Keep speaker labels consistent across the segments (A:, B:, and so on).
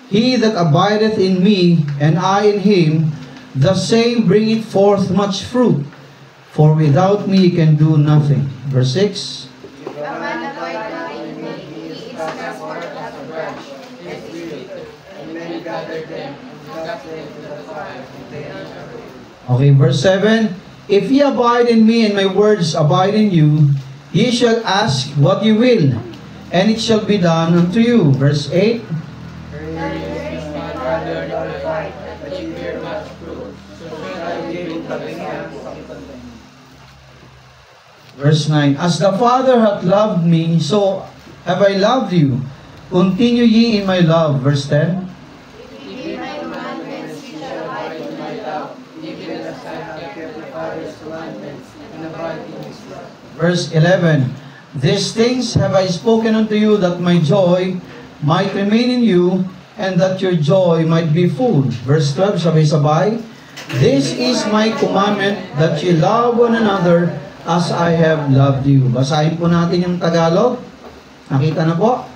A: He that abideth in me, and I in him, the same bringeth forth much fruit. For without me you can do nothing. Verse 6. Okay, verse 7. If ye abide in me, and my words abide in you, ye shall ask what ye will, and it shall be done unto you. Verse 8. Verse 9. As the Father hath loved me, so have I loved you. Continue ye in my love. Verse 10. Verse 11. These things have I spoken unto you, that my joy might remain in you, and that your joy might be full. Verse 12, sabay-sabay. This is my commandment, that ye love one another as I have loved you. Basahin po natin yung Tagalog. Nakita na po?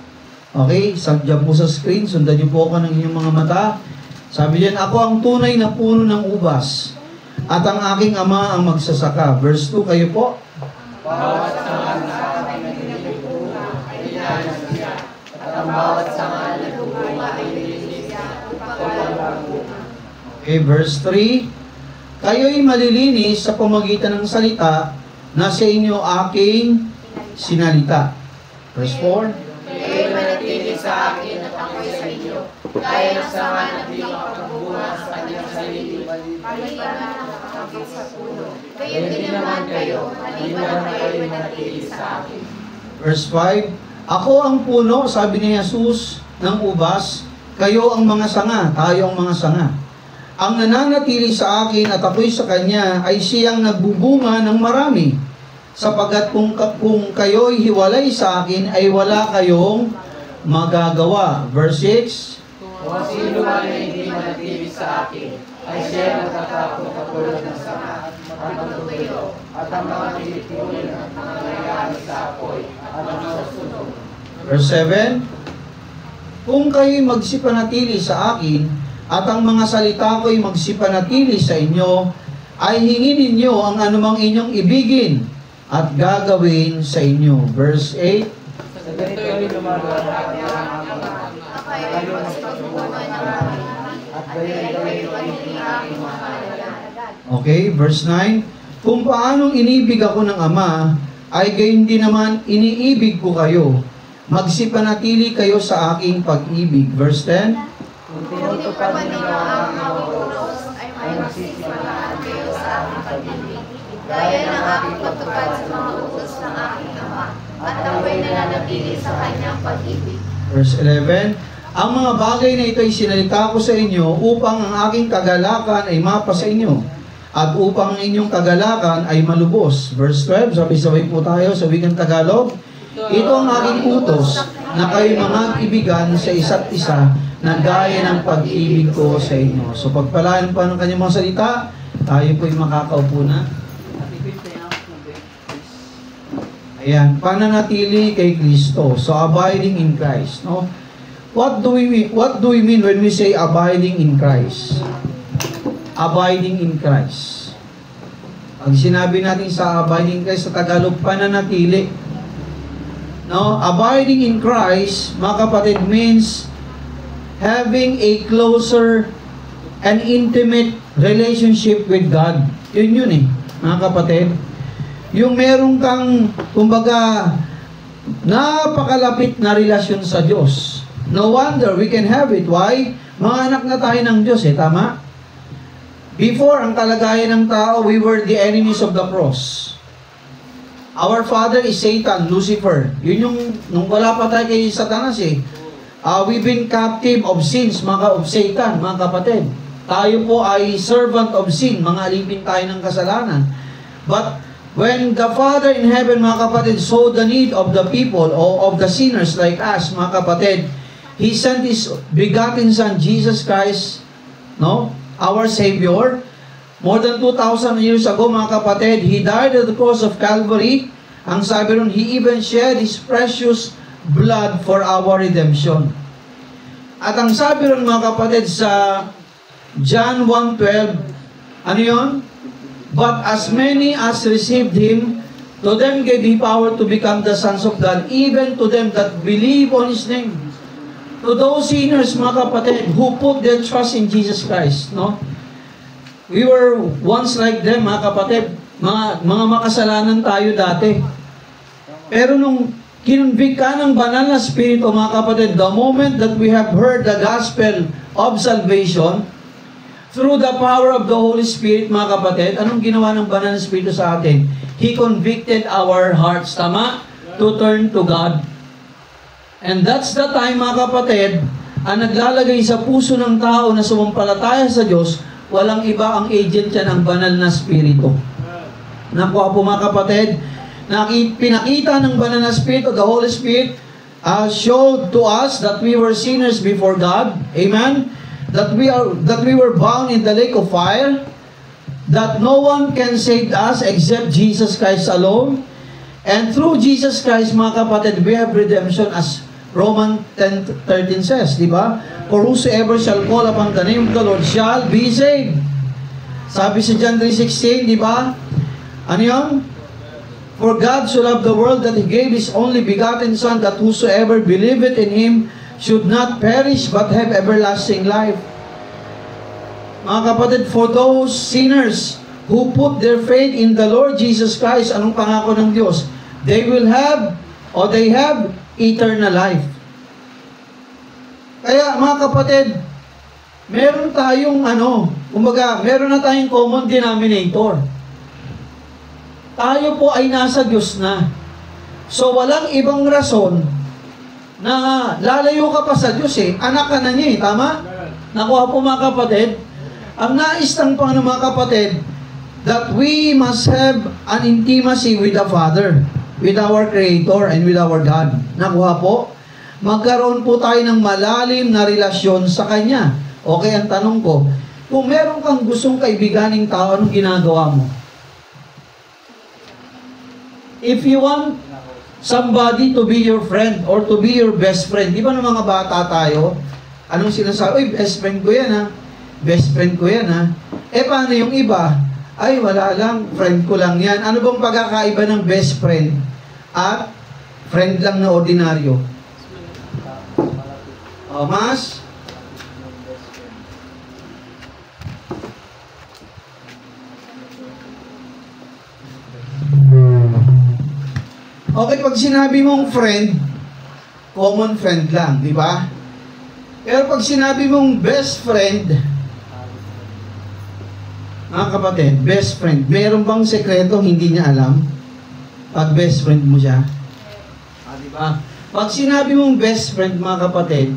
A: Okay, sadya po sa screen. Sundan niyo po ako ng inyong mga mata. Sabi diyan, ako ang tunay na puno ng ubas, at ang aking ama ang magsasaka. Verse 2, kayo po.
B: Bawat sanga na aking nagbubunga ay inaayos niya, at ang bawat sanga na nagbubunga ay nilinis niya upang magbunga.
A: Okay, verse 3. Kayo'y malilinis sa pamagitan ng salita na sa inyo aking sinalita. Verse 4.
B: Kayo'y manatili sa akin at ako'y sa inyo, gaya ng sanga na di makapagbunga sa kanyang sarili, maliban na nakakapit sa puno. Gayon din naman kayo, maliban na kayo'y manatili sa akin.
A: Verse 5. Ako ang puno, sabi ni Jesus, ng ubas, kayo ang mga sanga, tayo ang mga sanga. Ang nananatili sa akin at ako'y sa kanya ay siyang nagbubunga ng marami. Sapagat kung kayo'y hiwalay sa akin ay wala kayong magagawa. Verse 6.
B: Kung sino man ay hindi manatili sa akin, ay siya natatapos katulad ng sanga at matutuyo, at ang mga titipunin at mga nangyayari sa apoy at ang susunod.
A: Verse 7. Kung kayo'y magsipanatili sa akin, at ang mga salita ko'y magsipanatili sa inyo, ay hingin ninyo ang anumang inyong ibigin at gagawin sa inyo. Verse 8.
B: Sa ganito'y lumalawak ang ama, lalo mas pagbunga ng aking at gayon kayo magiging aking mahalaga.
A: Okay, verse 9. Kung paanong inibig ako ng Ama, ay gayon din naman iniibig ko kayo. Magsipanatili kayo sa aking pag-ibig. Verse 10.
B: Kung tinutupad ninyo ang aking utos, ay magsisipalaan kayo sa aking pag-ibig, gaya ng aking pagtupad sa mga utos ng aking Ama, at ako'y nananatili sa kanyang pag-ibig.
A: Verse 11. Ang mga bagay na ito ay sinalita ko sa inyo upang ang aking kagalakan ay mapa sa inyo, at upang ang inyong kagalakan ay malubos. Verse 12. Sabay-sabay po tayo sa wikang Tagalog. Ito ang aking utos, na kayo mga ibigan sa isa't isa, na gaya ng pag-ibig ko sa inyo. So pagpalaan pa ng kanyang mga salita, tayo po'y makakaupo na. Ayan, pananatili kay Kristo. So abiding in Christ, no? What do we mean when we say abiding in Christ? Abiding in Christ. Pag sinabi natin sa abiding in Christ sa Tagalog, pananatili. No, abiding in Christ, mga kapatid, means having a closer and intimate relationship with God. Yun eh, mga kapatid. Yung meron kang, kumbaga, napakalapit na relasyon sa Diyos. No wonder we can have it. Why? Mga anak na tayo ng Diyos tama? Before, ang kalagayan ng tao, we were the enemies of the cross. Our father is Satan, Lucifer. Yun yung, nung wala pa tayo kay Satanas we've been captive of sins, mga of Satan, mga kapatid. Tayo po ay servant of sin, mga alipin tayo ng kasalanan. But when the Father in heaven, mga kapatid, saw the need of the people, or of the sinners like us, mga kapatid, He sent His begotten Son, Jesus Christ, no? Our Savior. More than 2,000 years ago, mga kapatid, He died at the cross of Calvary. Ang sabi ron, He even shed His precious blood for our redemption. At ang sabi ron mga kapatid sa John 1:12, ano yun? But as many as received Him, to them gave He power to become the sons of God, even to them that believe on His name. To those sinners, mga kapatid, who put their trust in Jesus Christ, no? We were once like them, mga kapatid. Mga makasalanan tayo dati. Pero nung kinonvict ka ng banal na Espiritu, mga kapatid, the moment that we have heard the gospel of salvation, through the power of the Holy Spirit, mga kapatid, anong ginawa ng banal na Espiritu sa atin? He convicted our hearts, tama? To turn to God. And that's the time, mga kapatid, ang naglalagay sa puso ng tao na sumampalataya sa Diyos, walang iba ang agent yan ng banal na Espiritu. Nakuha po mga kapatid, pinakita ng banal na Espiritu, the Holy Spirit, showed to us that we were sinners before God. Amen? That we were bound in the lake of fire. That no one can save us except Jesus Christ alone. And through Jesus Christ, mga kapatid, we have redemption as Romans 10:13 says, di ba? For whosoever shall call upon the name of the Lord shall be saved. Sabi sa John 3:16, di ba? Ano yun? For God so loved the world that He gave His only begotten Son, that whosoever believeth in Him should not perish but have everlasting life. Mga kapatid, for those sinners who put their faith in the Lord Jesus Christ, anong pangako ng Diyos? They have eternal life. Kaya mga kapatid, meron tayong meron na tayong common denominator. Tayo po ay nasa Diyos na. So walang ibang rason na lalayo ka pa sa Diyos eh. Anak ka na niya eh, tama? Nakuha po mga kapatid. Ang nais ng Panginoon mga kapatid, that we must have an intimacy with the Father, with our Creator, and with our God. Nakuha po? Magkaroon po tayo ng malalim na relasyon sa Kanya. Okay, ang tanong ko, kung meron kang gustong kaibiganing tao, anong ginagawa mo? If you want somebody to be your friend or to be your best friend, di ba ng mga bata tayo, anong sinasabi? Uy, best friend ko yan ha. Best friend ko yan ha. Eh, paano yung iba? Ay, wala lang, friend ko lang yan. Ano bang pagkakaiba ng best friend at friend lang na ordinaryo? Mas? Okay, pag sinabi mong friend, common friend lang, di ba? Pero pag sinabi mong best friend, mga kapatid, best friend, meron bang sekreto hindi niya alam? Pag best friend mo siya? Di ba? Pag sinabi mong best friend, mga kapatid,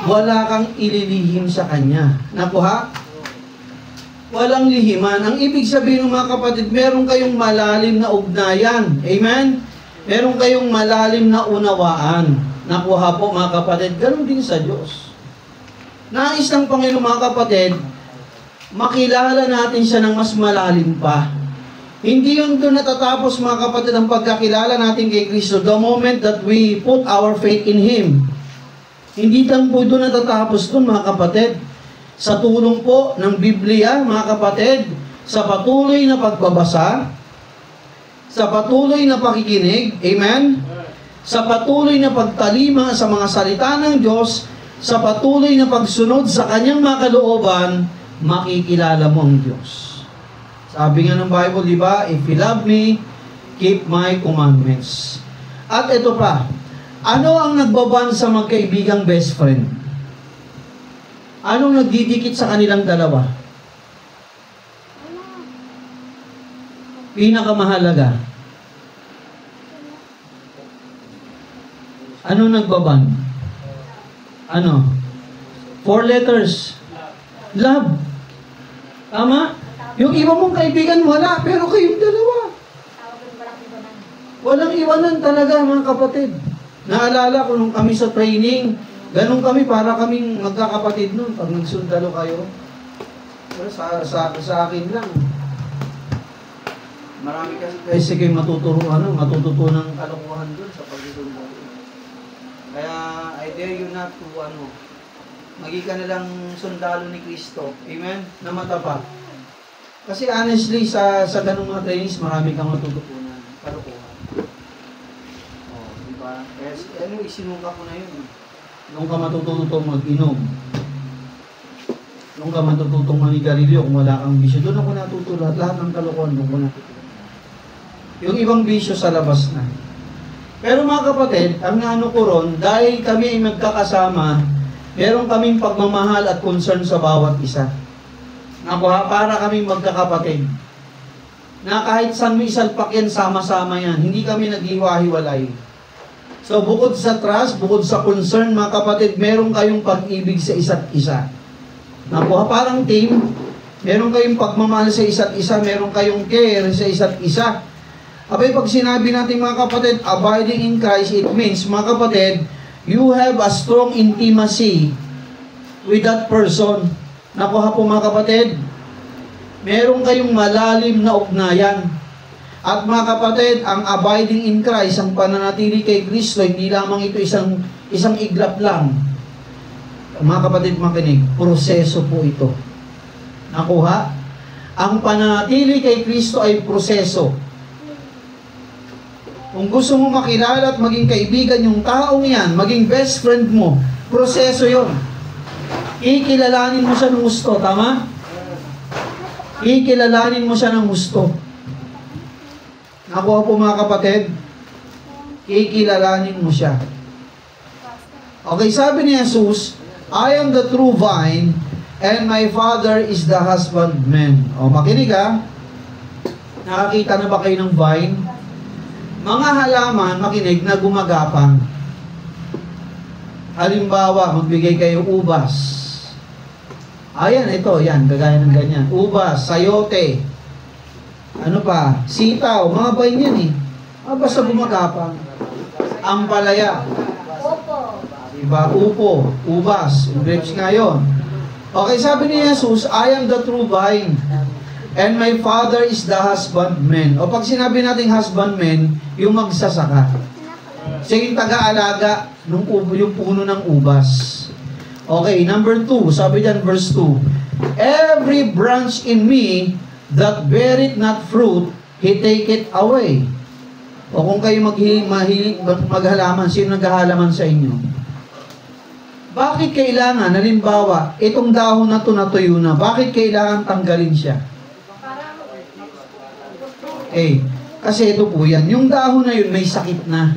A: wala kang ililihim sa kanya. Nakuha? Walang lihiman. Ang ibig sabihin ng mga kapatid, meron kayong malalim na ugnayan. Amen? Meron kayong malalim na unawaan. Nakuha po mga kapatid, ganun din sa Diyos. Nais ng Panginoon mga kapatid, makilala natin siya ng mas malalim pa. Hindi yun doon natatapos mga kapatid ang pagkakilala natin kay Kristo the moment that we put our faith in Him. Hindi lang po doon natatapos doon mga kapatid. Sa tulong po ng Biblia mga kapatid, sa patuloy na pagbabasa, sa patuloy na pakikinig, amen? Sa patuloy na pagtalima sa mga salita ng Diyos, sa patuloy na pagsunod sa Kanyang mga kalooban, makikilala mo ang Diyos. Sabi nga ng Bible, di ba? If you love me, keep my commandments. At ito pa, ano ang nagbaban sa magkaibigang best friend? Anong nagdidikit sa kanilang dalawa? Pinakamahalaga. Ano nagbaban? Ano? 4 letters. Love. Tama? Yung iba mong kaibigan wala, pero kayong dalawa. Walang iwanan talaga mga kapatid. Naalala ko nung kami sa training, ganun kami para kaming magkakapatid nun pag nagsundalo kayo. Pero sa akin lang. Marami kasi kayo matututunan ng kalokohan doon sa pagsusundalo. Kaya I dare you not to Maging ka na lang sundalo ni Kristo. Amen? Na matapat. Kasi honestly, sa ganung mga trainings, marami kang matututunan. Kalukuhan. Oh, di ba? Kaya isinuka ko na yun. Nung ka matututong mag-inom. Nung ka matututong manigarilyo, kung wala kang bisyo, doon ako natutulat. Lahat ng kalukuhan, doon ko natutulat. Yung ibang bisyo sa labas na. Pero mga kapatid, ang naano ko ron, dahil kami ay magkakasama, meron kaming pagmamahal at concern sa bawat isa. Nakuha, para kaming magkakapatid. Na kahit saan mo isalpak yan, sama-sama yan. Hindi kami naghiwa-hiwalay. So, bukod sa trust, bukod sa concern, mga kapatid, meron kayong pag-ibig sa isa't isa. Nakuha, parang team, meron kayong pagmamahal sa isa't isa, meron kayong care sa isa't isa. Abay, pag sinabi natin mga kapatid, abiding in Christ, it means, mga kapatid, you have a strong intimacy with that person. Nakuha po mga kapatid, meron kayong malalim na ugnayan. At mga kapatid, ang abiding in Christ, ang pananatili kay Kristo, hindi lamang ito isang iglap lang. Mga kapatid, makinig, proseso po ito. Nakuha? Ang pananatili kay Kristo ay proseso. Kung gusto mo makilala at maging kaibigan yung taong yan, maging best friend mo, proseso yon. Ikilalanin mo siya ng gusto, tama? Ikilalanin mo siya ng gusto. Nakuha po mga kapatid, ikilalanin mo siya. Okay, sabi ni Jesus, I am the true vine, and my Father is the husbandman. O, makinig ha. Nakakita na ba kayo ng vine? Mga halaman, makinig, na gumagapang. Halimbawa, magbigay kayo ubas. Ayan, ito, yan, kagaya ng ganyan. Ubas, sayote, ano pa, sitaw, mga vine yan eh. Basta gumagapang. Ampalaya.
B: Opo.
A: Diba? Upo, ubas, grapes nga yun. Okay, sabi ni Jesus, I am the true vine, and my Father is the husbandman. O pag sinabi nating husbandman, yung magsasaka. Siya yung taga-alaga yung puno ng ubas. Okay, number 2, sabi dyan, verse 2. Every branch in me that beareth not fruit, he taketh away. O kung kayo maghalaman, sino naghahalaman sa inyo? Bakit kailangan, halimbawa, itong dahon na to natuyo na, bakit kailangan tanggalin siya? Kasi ito po yan, yung dahon na yun may sakit na.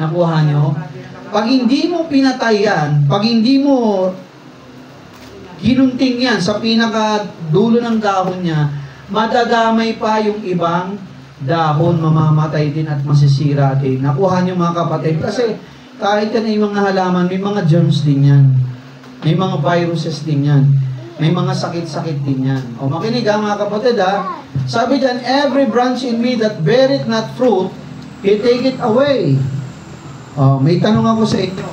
A: Nakuha nyo? Pag hindi mo pinatay yan, pag hindi mo ginunting yan sa pinakadulo ng dahon niya, madadamay pa yung ibang dahon, mamamatay din at masisira din. Nakuha niyo mga kapatid, kasi kahit yan ay mga halaman, may mga germs din yan. May mga viruses din yan. May mga sakit-sakit din yan. O makinig ha mga kapatid ha. Sabi dyan, every branch in me that beareth not fruit, he take it away. Oh, may tanong ako sa inyo.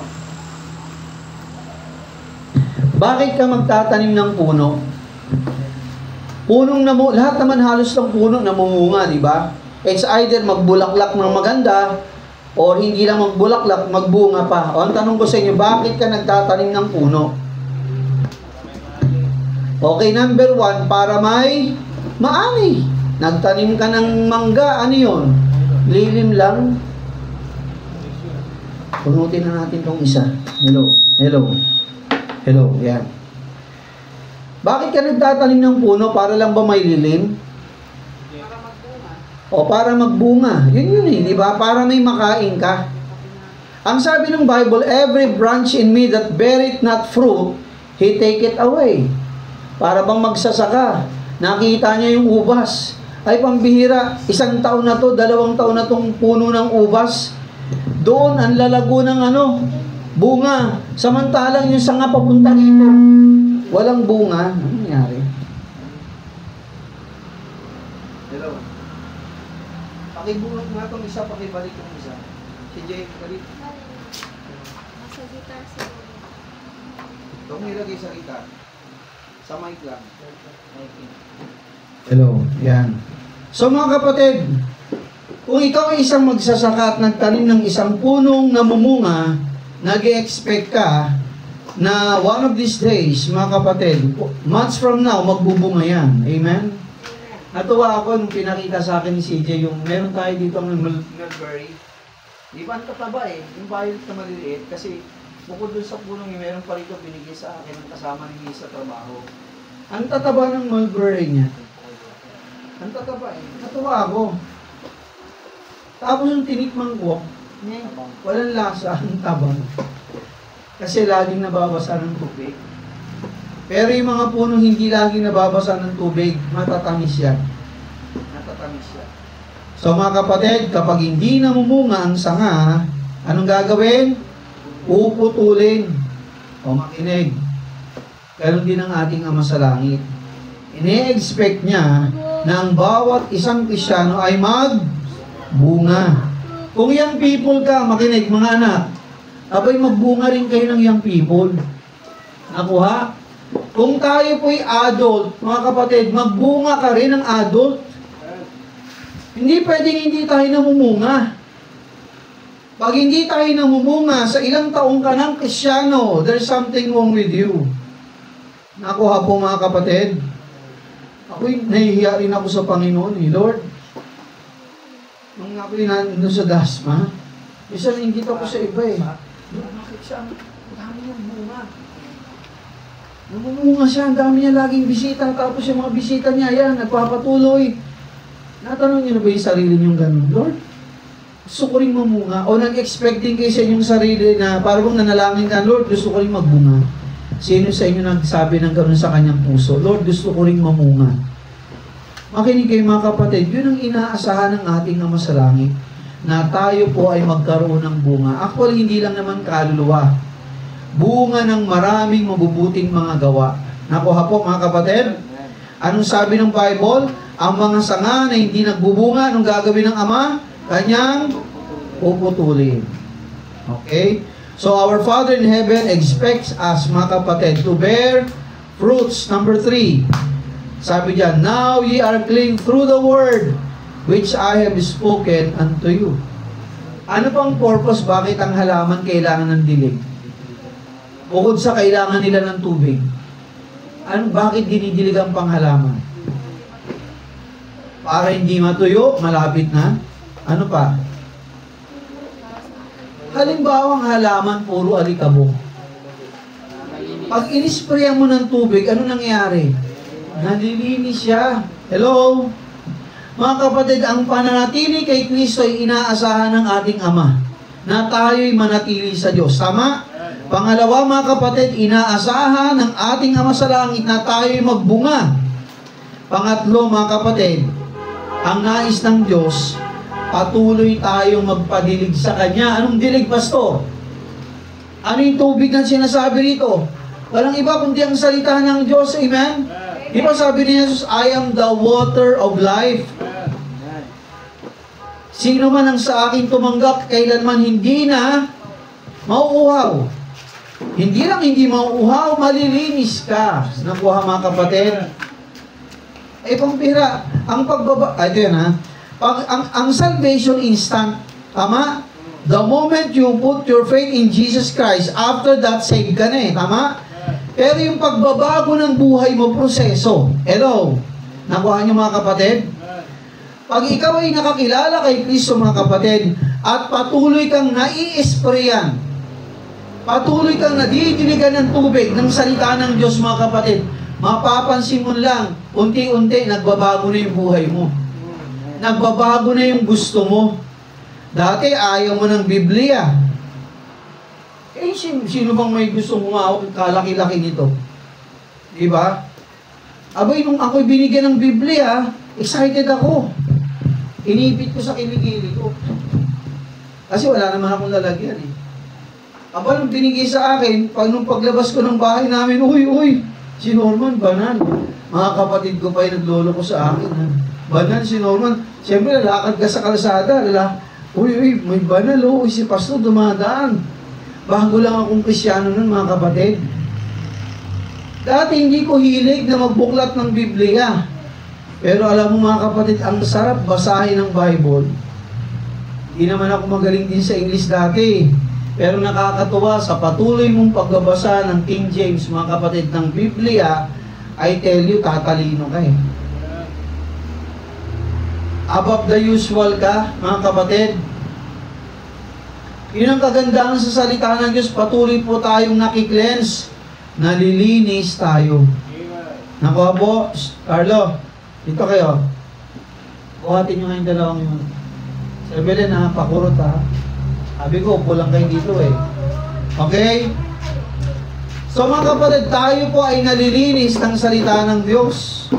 A: Bakit ka magtatanim ng puno? Lahat naman halos ng puno namumunga, di ba? It's either magbulaklak ng maganda, or hindi lang magbulaklak, magbunga pa. O, ang tanong ko sa inyo, bakit ka nagtatanim ng puno? Okay, number 1, para may maani. Nagtanim ka ng mangga, ano yun? Lilim lang. Punutin na natin tong isa. Hello, yan. Bakit ka nagtatanim ng puno? Para lang ba may lilim? O para magbunga. Yun eh, di ba? Para may makain ka. Ang sabi ng Bible, every branch in me that beareth not fruit, he take it away. Para bang magsasaka. Nakita niya yung ubas. Ay pambihira, 1 taon na to, 2 taon na tong puno ng ubas. Doon, ang lalago ng bunga. Samantalang yung sanga papunta dito, walang bunga. Ano nangyari? Hello. Pakibulog nga itong isa, pakibalik yung isa. Si Jay, balik.
B: Nasa guitar siguro.
A: Itong nilagay sa kita. Sa mic lang. Hello, yan. So mga kapatid, kung ikaw ay isang magsasaka at nagtanim ng isang punong namumunga, nag-e-expect ka na one of these days, mga kapatid, months from now, magbubunga yan. Amen? Natuwa ako nung pinakita sa akin ni CJ yung meron tayo dito ng mulberry. Di ba ang tataba eh? Yung violet na maliliit. Kasi bukod dun sa punong yung meron pa rito binigay sa akin ng kasama ni sa trabaho. Ang tataba ng mulberry niya. Ang tataba eh. Natuwa ako. Tapos yung tinikman ko, walang lasa, ang tabang. Kasi laging nababasa ng tubig. Pero yung mga punong hindi laging nababasa ng tubig, matatamis yan. Matatamis yan. So mga kapatid, kapag hindi namumunga ang sanga, anong gagawin? Puputulin. O makinig. Ganon din ang ating Ama sa Langit. Ini-expect niya na ang bawat isang Kristiyano ay magbunga. Kung young people ka, makinig mga anak, abay magbunga rin kayo ng young people. Nakuha? Kung tayo po'y adult, mga kapatid, magbunga ka rin ng adult. Hindi pwedeng hindi tayo namumunga. Pag hindi tayo namumunga, sa ilang taong ka ng Kristiyano, there's something wrong with you. Nakuha po mga kapatid. Ako'y nahihiya rin ako sa Panginoon eh. Lord, nung ako'y nandun sa Dasma, isa nainggit ako sa iba eh. Bakit siya? Dami niyang bunga. Namumunga siya, ang dami niya laging bisita. Tapos yung mga bisita niya, yan, nagpapatuloy. Natanong niyo na ba yung sarili niyong ganun? Lord, gusto ko rin mamunga. O nag-expecting kayo sa inyong sarili na parang nanalangin ka, Lord, gusto ko rin magbunga. Sino sa inyo nagsabi ng ganun sa kanyang puso? Lord, gusto ko rin mamunga. Makinig kayo mga kapatid, yun ang inaasahan ng ating Ama sa Langit, na tayo po ay magkaroon ng bunga. Actually, hindi lang naman kaluluwa. Bunga ng maraming mabubuting mga gawa. Nakuha po mga kapatid? Anong sabi ng Bible? Ang mga sanga na hindi nagbubunga, anong gagawin ng Ama? Kanyang puputulin. Okay? So, our Father in Heaven expects us, mga kapatid, to bear fruits. Number 3. Sabi diyan, now ye are clean through the word which I have spoken unto you. Ano pang purpose? Bakit ang halaman kailangan ng dilig? Bukod sa kailangan nila ng tubig. Bakit dinidilig ang panghalaman? Para hindi matuyo, malapit na. Ano pa? Halimbawa, ang halaman, puro alikabok. Pag inisprayan mo ng tubig, ano nangyari? Nalilinis siya. Hello? Mga kapatid, ang pananatili kay Kristo ay inaasahan ng ating Ama, na tayo'y manatili sa Diyos. Tama? Pangalawa, mga kapatid, inaasahan ng ating Ama sa Langit na tayo'y magbunga. Pangatlo, mga kapatid, ang nais ng Diyos, patuloy tayong magpadilig sa Kanya. Anong dilig, Pastor? Ano yung tubig na sinasabi rito? Walang iba kundi ang salita ng Diyos. Amen? Di ba sabi ni Jesus, I am the water of life. Sino man ang sa akin tumanggap, kailanman hindi na mauuhaw. Hindi lang hindi mauuhaw, malilinis ka. Nakuha mga kapatid? Pampira, ang pagbaba, ito yan ha, ang salvation instant, tama? The moment you put your faith in Jesus Christ, after that, saved ka na tama? Pero yung pagbabago ng buhay mo, proseso. Hello? Nakuha niyo mga kapatid? Pag ikaw ay nakakilala kay Kristo mga kapatid, at patuloy kang nai-sprayan, patuloy kang nadidiligan ng tubig, ng salita ng Diyos mga kapatid, mapapansin mo lang, unti-unti, nagbabago na yung buhay mo. Nagbabago na yung gusto mo. Dati, ayaw mo ng Biblia. Sino bang may gusto mo kalaki-laki nito? Diba? Abay, nung ako'y binigyan ng Biblia, excited ako. Inipit ko sa kiligili ko. Kasi wala naman akong lalagyan Aba, nung binigay sa akin, nung paglabas ko ng bahay namin, uy, si Norman, banal. Mga kapatid ko pa yung naglolo ko sa akin. Banal si Norman. Siyempre, lalakad ka sa kalsada. Uy, may banal si Pastor dumadaan. Bago lang akong Kristyano nun, mga kapatid. Dati hindi ko hilig na magbuklat ng Biblia. Pero alam mo mga kapatid, ang sarap basahin ng Bible. Hindi naman ako magaling din sa English dati. Pero nakakatuwa sa patuloy mong pagbabasa ng King James, mga kapatid, ng Biblia, I tell you, tatalino ka eh. Above the usual ka, mga kapatid. Yun ang kagandahan sa salita ng Diyos, patuloy po tayong nakiklense, nalilinis tayo. Nakuha po, Carlo, dito kayo. Buhatin nyo nga yung dalawang yun. Si Evelyn ha, pakurot ha. Sabi ko, pulang kayo dito eh. Okay? So mga kapatid, tayo po ay nalilinis ng salita ng Diyos.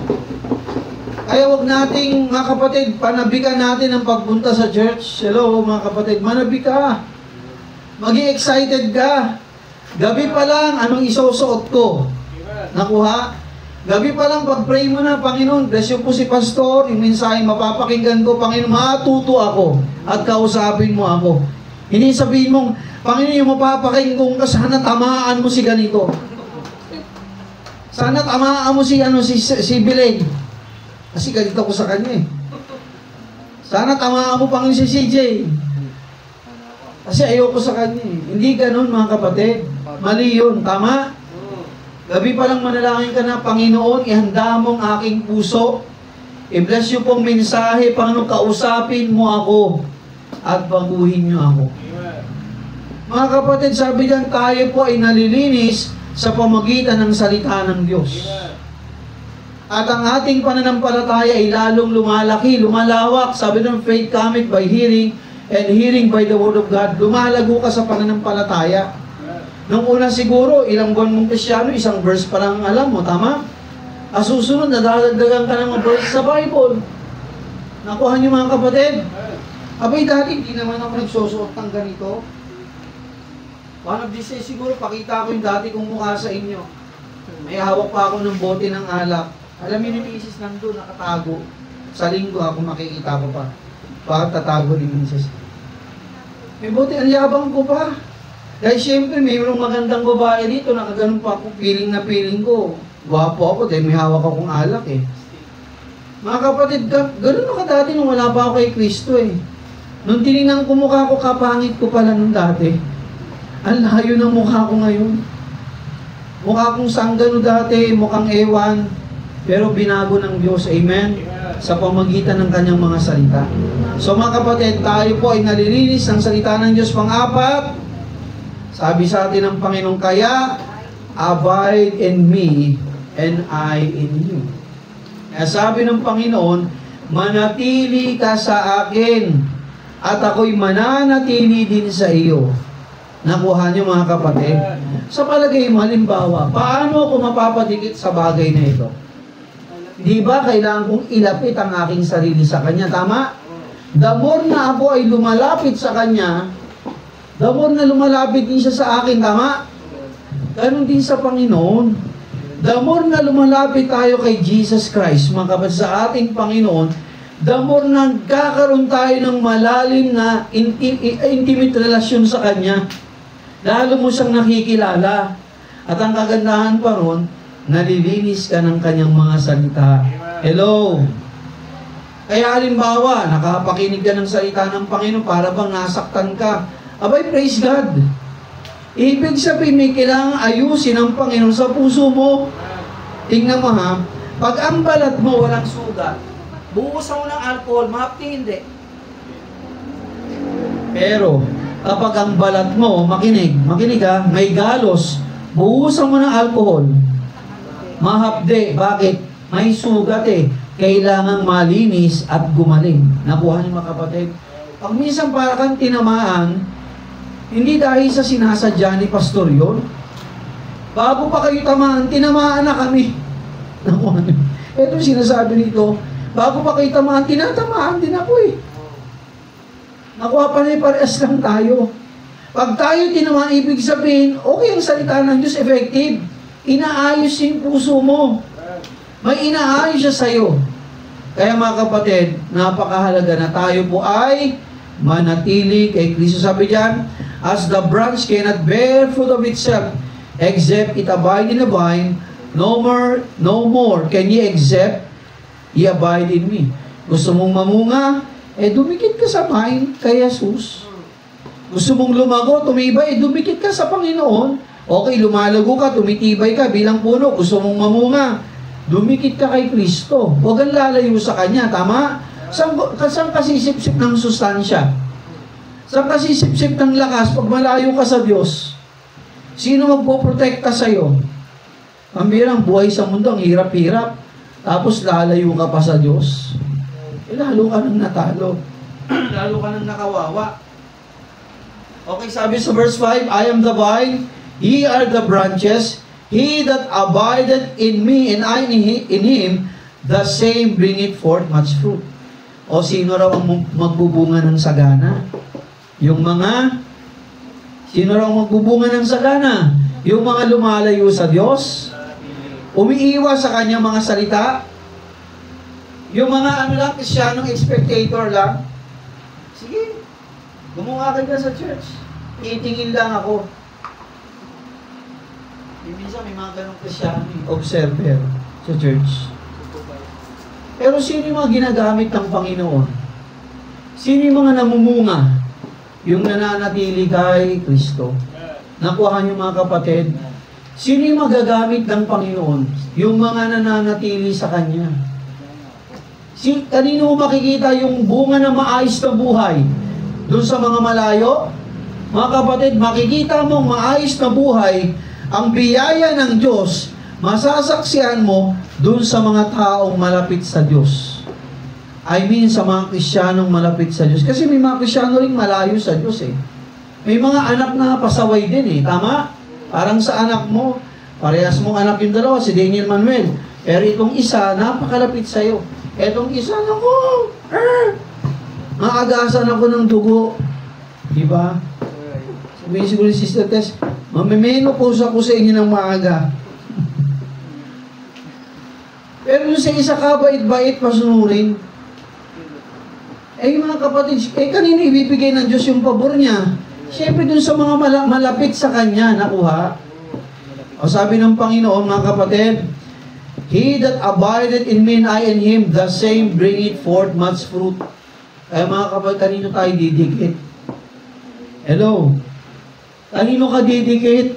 A: Kaya wag nating, mga kapatid, panabikan natin ang pagpunta sa church. Hello mga kapatid, manabi ka. Maging excited ka. Gabi pa lang, anong isusuot ko? Nakuha? Gabi pa lang, pag-pray mo na, Panginoon, bless you po si Pastor, yung mensahe mapapakinggan ko, Panginoon, matuto ako at kausapin mo ako. Hindi sabihin mong, Panginoon, yung mapapakinggan ko, sana tamaan mo si ganito. Sana tamaan mo si Belen. Kasi ganito ko sa kanya eh. Sana tamaan mo, Panginoon, si CJ. Kasi ayoko sa kanya eh. Hindi ganun, mga kapatid. Mali yun, tama? Gabi pa lang manalangin ka na, Panginoon, ihanda mong aking puso. I-bless you pong mensahe, Panginoon, kausapin mo ako at baguhin niyo ako. Mga kapatid, sabi diyan, tayo po ay nalilinis sa pamagitan ng salita ng Diyos. At ang ating pananampalataya ay lalong lumalaki, lumalawak. Sabi ng faith cometh by hearing, and hearing by the word of God. Lumalago ka sa pananampalataya. Nung una siguro, ilang buwan mong Kristyano, isang verse pa lang alam mo, tama? Susunod, nadadagdagan ka ng mga verse sa Bible. Nakuha niyo mga kapatid? Abay, dati, hindi naman ako nagsusuot ng ganito. One of these days, siguro, pakita ko yung dati kong mukha sa inyo. May hawak pa ako ng bote ng alak. Alam niyo ni Mrs. nandun, nakatago. Sa linggo ako makikita ko pa. Bakit tatago ni Mrs.? May bote, ang yabang ko pa. Dahil siyempre, mayroong magandang babae dito, nakaganon pa ako, feeling na feeling ko. Gwapo ako dahil may hawak akong alak eh. Mga kapatid, ganun ako dati nung wala pa ako kay Kristo eh. Nung tinignan ko mukha ko, kapangit ko pala nung dati. Ang layo ng mukha ko ngayon. Mukha kong sanggano dati, mukhang ewan. Pero binago ng Diyos, amen? Sa pamagitan ng kanyang mga salita. So mga kapatid, tayo po ay nalilinis ng salita ng Diyos. Pang-apat, sabi sa atin ng Panginoon, kaya abide in me and I in you. Kaya sabi ng Panginoon, manatili ka sa akin at ako'y mananatili din sa iyo. Nakuha niyo mga kapatid? Sa palagay mo, halimbawa, paano ako mapapadikit sa bagay na ito? Di ba kailangan kong ilapit ang aking sarili sa Kanya? Tama? The more na ako ay lumalapit sa Kanya, the more na lumalapit din siya sa akin, tama? Ganon din sa Panginoon. The more na lumalapit tayo kay Jesus Christ, mga kapatid, sa ating Panginoon, the more na nagkakaroon tayo ng malalim na intimate relasyon sa Kanya. Lalo mo siyang nakikilala. At ang kagandahan pa ron, nalilinis ka ng Kanyang mga salita. Hello? Kaya halimbawa, nakapakinig ka ng salita ng Panginoon, para bang nasaktan ka. Abay, praise God. Ibig sabihin, may kailangang ayusin ng Panginoon sa puso mo. Tingnan mo ha, pag ang balat mo walang sugat, buusan mo ng alcohol, mahapti hindi. Pero, kapag ang balat mo, makinig ha, may galos, buusan mo ng alcohol, mahapdi. Bakit? May sugat eh. Kailangang malinis at gumaling. Nakuha niyo mga kapatid? Pag minsan para kang tinamaan, hindi dahil sa sinasadya ni Pastor yun. Bago pa kayo tinamaan na kami. Nakuha niyo? Ito sinasabi nito, bago pa kayo tamaan, tinatamaan din ako eh. Nakuha pa na parehas lang tayo. Pag tayo tinamaan, ibig sabihin, okay ang salita ng Diyos, effective. Inaayos yung puso mo. May inaayos siya sa'yo. Kaya mga kapatid, napakahalaga na tayo po ay manatili kay Kristo. Sabi diyan, as the branch cannot bear fruit of itself, except it abide in the vine, no more can ye except ye abide in me. Gusto mong mamunga, dumikit ka sa vine kay Jesus. Gusto mong lumago, tumibay, dumikit ka sa Panginoon. Okay, lumalago ka, tumitibay ka bilang puno. Gusto mong mamunga, dumikit ka kay Kristo. Huwag kang lalayo sa Kanya, tama? Saan kasisip-sip ng sustansya? Saan kasisip-sip ng lakas pag malayo ka sa Diyos? Sino magpoprotekta sa'yo? Ang birang buhay sa mundo, ang hirap-hirap. Tapos lalayo ka pa sa Diyos. Lalo ka nang natalo. Lalo ka nang nakawawa. Okay, sabi sa verse 5, I am the vine, ye are the branches, he that abideth in me, and I in him, the same bringeth forth much fruit. O sino raw ang magbubunga ng sagana? Sino raw ang magbubunga ng sagana? Yung mga lumalayo sa Diyos? Umiiwas sa kanyang mga salita? Yung mga Kristiyanong spectator lang? Sige, gumawa ka sa church. Itingin lang ako. Minsan may mga ganong Kristiyano, observer sa church. Pero sino yung mga ginagamit ng Panginoon? Sino yung mga namumunga? Yung nananatili kay Kristo. Nakuha niyo mga kapatid? Sino yung magagamit ng Panginoon? Yung mga nananatili sa Kanya. Kanino mo makikita yung bunga ng maayos na buhay? Doon sa mga malayo? Mga kapatid, makikita mong maayos na buhay, ang biyaya ng Diyos, masasaksihan mo doon sa mga taong malapit sa Diyos. I mean, sa mga Kristiyanong malapit sa Diyos. Kasi may mga Kristiyano rin malayo sa Diyos eh. May mga anak na pasaway din eh. Tama? Parang sa anak mo, parehas mong anak yung dalawa, si Daniel Manuel. Pero itong isa, napakalapit sa'yo. Itong isa, naku, maagasan ako ng dugo. Diba? Sabihin siguro si Sister Tess, mamimenopause ako sa inyo ng maaga. Pero yung sa isa kabait-bait, pasunurin. Mga kapatid, kanino ibibigay ng Diyos yung pabor niya? Siyempre dun sa mga malapit sa Kanya, nakuha. O sabi ng Panginoon, mga kapatid, he that abideth in me and I in him, the same bringeth forth much fruit. Mga kapatid, kanino tayo didikit? Hello? Kanino ka didikit?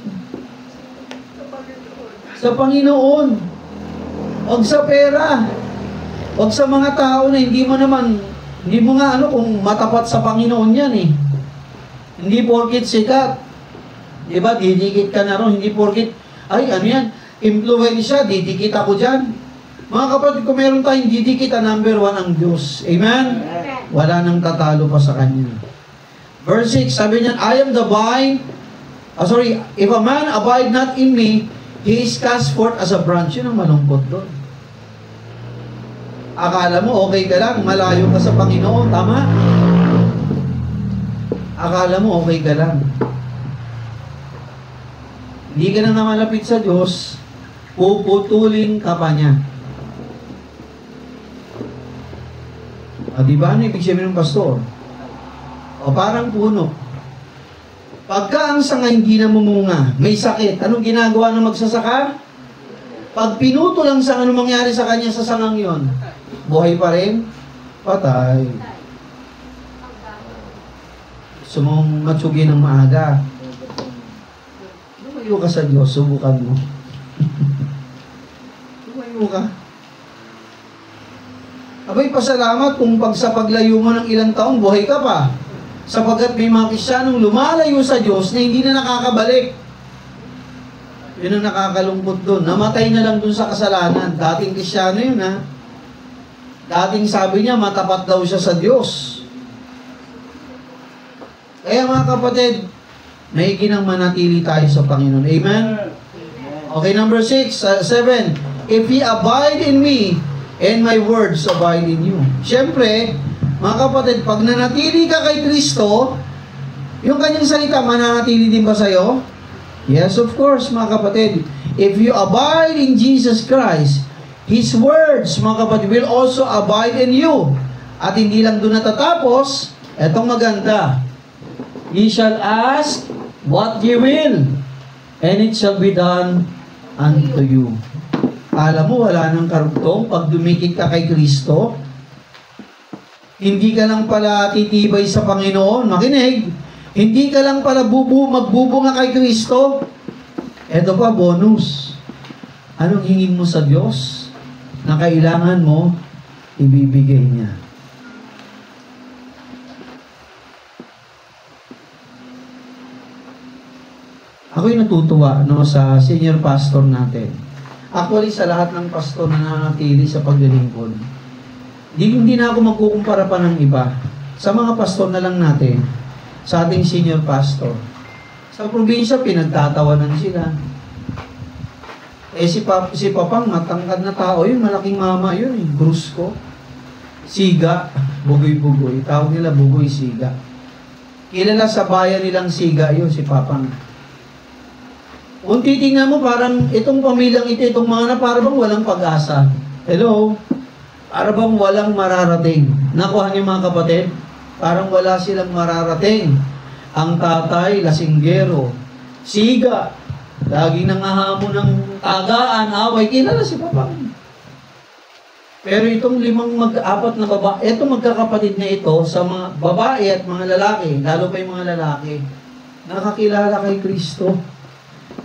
A: Sa Panginoon. Huwag sa pera. Huwag sa mga tao na hindi mo nga kung matapat sa Panginoon yan eh. Hindi porkit sikat. Diba, didikit ka na ron. Hindi porkit, influensya, didikit ako dyan. Mga kapatid, kung meron tayong didikit, number 1 ang Diyos. Amen? Wala nang tatalo pa sa Kanya. Verse 6, sabi niyan, I am the vine. If a man abide not in me, he is cast forth as a branch. Yun ang malungkot doon. Akala mo, okay ka lang, malayo ka sa Panginoon, tama? Akala mo, okay ka lang. Hindi ka na malapit sa Diyos, puputulin ka pa niya. Diba ano ibig sabihin ng pastor? O parang puno. Pagka ang sanga hindi namumunga, may sakit, anong ginagawa ng magsasaka? Pag pinuto lang sa anong mangyari sa kanya sa sangang yon, buhay pa rin, patay. Gusto mong matsugin ng maaga. Lumayo ka sa Diyos, subukan mo. Lumayo ka. Abay, pasalamat kung sa paglayo mo ng ilang taong, buhay ka pa. Sapagkat may mga Kristiyanong lumalayo sa Diyos na hindi na nakakabalik. Yun ang nakakalungkot doon. Namatay na lang doon sa kasalanan. Dating Kristiyano yun, ha? Dating sabi niya, matapat daw siya sa Diyos. Kaya mga kapatid, naiginang manatili tayo sa Panginoon. Amen? Okay, number 7. If ye abide in me, and my words abide in you. Siyempre, mga kapatid, pag nanatili ka kay Kristo, yung kanyang salita, mananatili din ba sa'yo? Yes, of course, mga kapatid. If you abide in Jesus Christ, His words, mga kapatid, will also abide in you. At hindi lang doon natatapos, etong maganda. Ye shall ask what ye will, and it shall be done unto you. Alam mo, wala nang karugtong pag dumikit ka kay Kristo. Hindi ka lang pala titibay sa Panginoon. Makinig. Hindi ka lang pala magbubunga kay Kristo. Ito pa, bonus. Anong hingin mo sa Diyos na kailangan mo, ibibigay niya. Ako'y natutuwa sa senior pastor natin. Actually, sa lahat ng pastor na nananatili sa paglilingkod, hindi na ako magkukumpara pa ng iba. Sa mga pastor na lang natin, sa ating senior pastor. Sa probinsya, pinagtatawanan sila. Si Papang, matangkad na tao yun, malaking mama yun brusco. Siga, bugoy-bugoy. Tawag nila bugoy-siga. Kilala sa bayan nilang Siga yun, si Papang. Kung titingnan mo, parang itong pamilyang ito, itong mga na parang walang pag-asa. Hello? Para bang walang mararating. Nakuha niyo mga kapatid? Parang wala silang mararating. Ang tatay, lasinggero. Siga. Laging nangahamon ng tagaan, away. Kilala si Papang. Pero itong apat na babae, itong magkakapatid na ito sa mga babae at mga lalaki, lalo pa yung mga lalaki, nakakilala kay Kristo.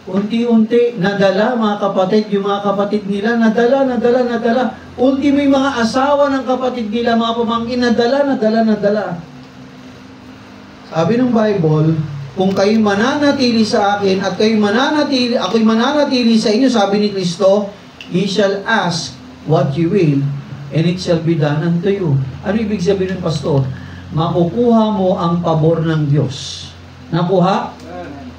A: Unti-unti, nadala mga kapatid, yung mga kapatid nila, nadala. Ultimo yung mga asawa ng kapatid nila, mga pamangkin, nadala. Sabi ng Bible, kung kayo mananatili sa akin at ako'y mananatili sa inyo, sabi ni Kristo, ye shall ask what you will, and it shall be done unto you. Ano ibig sabihin ng pastor? Makukuha mo ang pabor ng Diyos. Nakuha?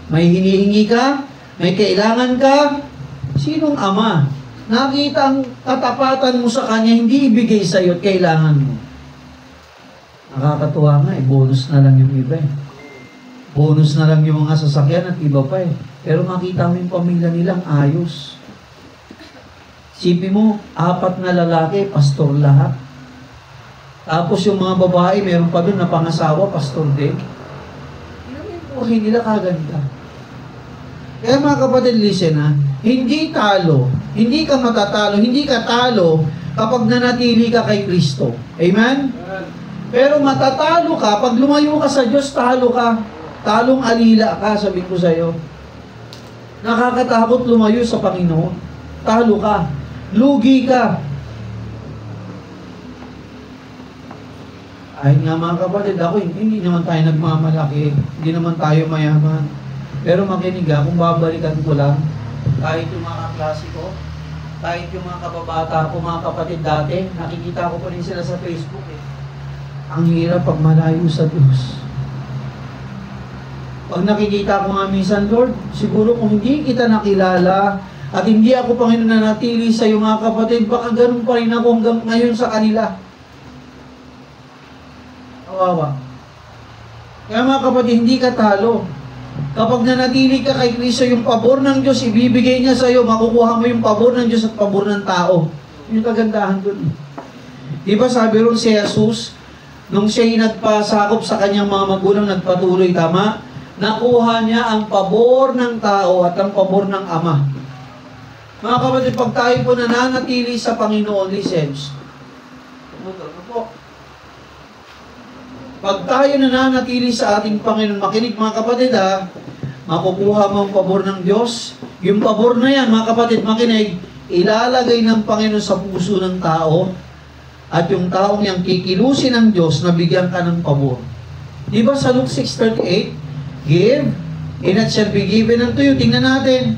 A: May hinihingi ka? May kailangan ka? Sinong ama? Nakita ang katapatan mo sa kanya, hindi ibigay sa iyo at kailangan mo. Nakakatuwa nga bonus na lang yung iba Bonus na lang yung mga sasakyan at iba pa Pero makita mo yung pamilya nilang ayos. Sipi mo, 4 na lalaki, pastor lahat. Tapos yung mga babae, meron pa doon na pangasawa, pastor din. Yung buhay nila kaganda. Kaya mga kapatid, listen hindi talo, hindi ka matatalo, hindi ka talo kapag nanatili ka kay Kristo. Amen? Pero matatalo ka, pag lumayo ka sa Diyos, talo ka. Talong alila ka, sabi ko sa iyo. Nakakatakot lumayo sa Panginoon. Talo ka. Lugi ka. Ay nga mga kapatid, hindi naman tayo nagmamalaki, hindi naman tayo mayaman. Pero makinig kung babalikan ko lang, kahit yung mga kaklase ko, kahit yung mga kababata ko, mga kapatid dati, nakikita ko pa rin sila sa Facebook Ang hirap pag malayo sa Diyos. Pag nakikita ko nga minsan, Lord, siguro kung hindi kita nakilala, at hindi ako Panginoon nanatili sa iyo mga kapatid, baka ganun pa rin ako hanggang ngayon sa kanila. Kawawa. Kaya mga kapatid, hindi ka talo. Kapag nanatili ka kay Kristo, yung pabor ng Diyos, ibibigay niya sa iyo, makukuha mo yung pabor ng Diyos at pabor ng tao. Yung kagandahan doon. Diba sabi ron si Jesus, nung siya'y nagpasakop sa kanyang mga magulang, nagpatuloy, tama? Nakuha niya ang pabor ng tao at ang pabor ng Ama. Mga kapatid, pag tayo po nananatili sa Panginoon, listen, pag tayo nananatili sa ating Panginoon, makinig mga kapatid makukuha mo ang pabor ng Diyos. Yung pabor na yan, mga kapatid, makinig, ilalagay ng Panginoon sa puso ng tao at yung taong yang kikilusin ng Diyos na bigyan ka ng pabor. Di ba sa Luke 6:38, give, and it shall be given unto you. Tingnan natin.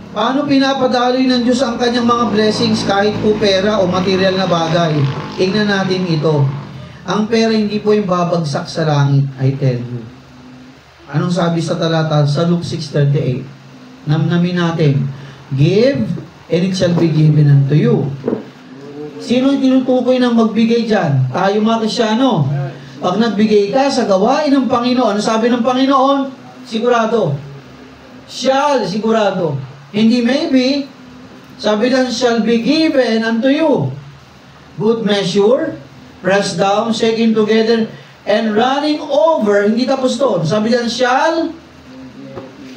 A: Paano pinapadaloy ng Diyos ang kanyang mga blessings kahit po pera o material na bagay? Tingnan natin ito. Ang pera hindi po yung babagsak sa langit, I tell you. Anong sabi sa talata sa Luke 6:38? Namnamin natin, give, and it shall be given unto you. Sino yung tinutukoy ng magbigay dyan? Tayo mga Kristyano. Pag nagbigay ka sa gawain ng Panginoon, ano sabi ng Panginoon? Sigurado. Shall, sigurado. Hindi maybe. Sabi lang, shall be given unto you. Good measure, pressed down, shaking together, and running over. Hindi tapos doon. Sabi lang, shall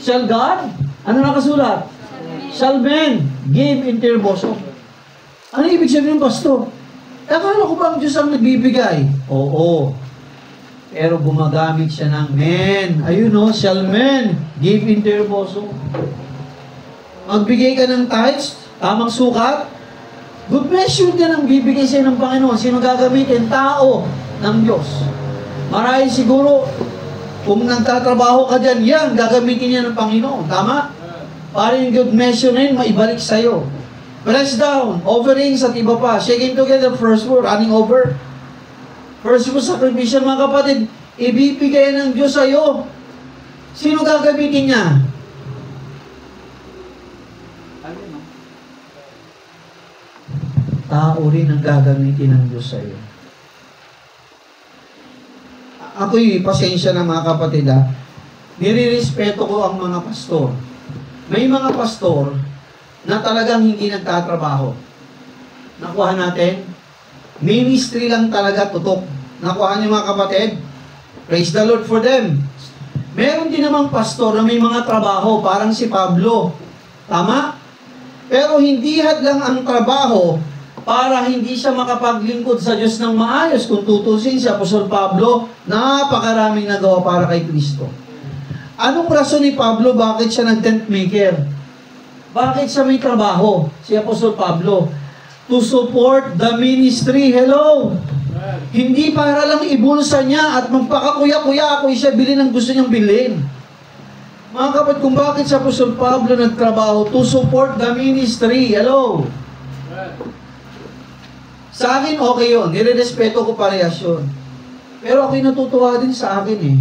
A: God? Ano nakasulat? Shall men give into your bosom. Ano ibig sabihin ng pastor? Akala ko ba ang Diyos ang nagbibigay? Oo. Pero gumagamit siya ng men. Ayun o, shall men give into your bosom. Magbigay ka ng tithes, tamang sukat, good measure din ang bibigay sa'yo ng Panginoon. Sino gagamitin? Tao ng Diyos. Marahil siguro, kung nagtatrabaho ka dyan, yan, gagamitin niya ng Panginoon. Tama? Para yung good measure na yun, maibalik sa'yo. Press down, offerings at iba pa. Shaking together, first word, running over. First word, sacrificial, mga kapatid, ibibigay ng Diyos sa'yo. Sino gagamitin niya? Tao rin ang gagamitin ng Diyos sa'yo. Ako'y pasensya na mga kapatid ha. Nirirespeto ko ang mga pastor. May mga pastor na talagang hindi nagtatrabaho. Nakuha natin? Ministry lang talaga tutok. Nakuha niyo mga kapatid? Praise the Lord for them. Meron din namang pastor na may mga trabaho, parang si Pablo. Tama? Pero hindi hadlang ang trabaho para hindi siya makapaglingkod sa Diyos ng maayos. Kung tutusin si Apostol Pablo, napakaraming nagawa para kay Kristo. Anong rason ni Pablo bakit siya nag-tent maker? Bakit siya may trabaho? Si Apostol Pablo. To support the ministry. Hello! Hindi para lang ibulsa niya at magpakakuya-kuya ako siya bilhin ang gusto niyang bilhin. Mga kapatid, kung bakit si Apostol Pablo nagtrabaho? To support the ministry. Hello! Sa akin, okay yun. Nirerespeto ko parehas yun. Pero ako'y natutuwa din sa akin eh.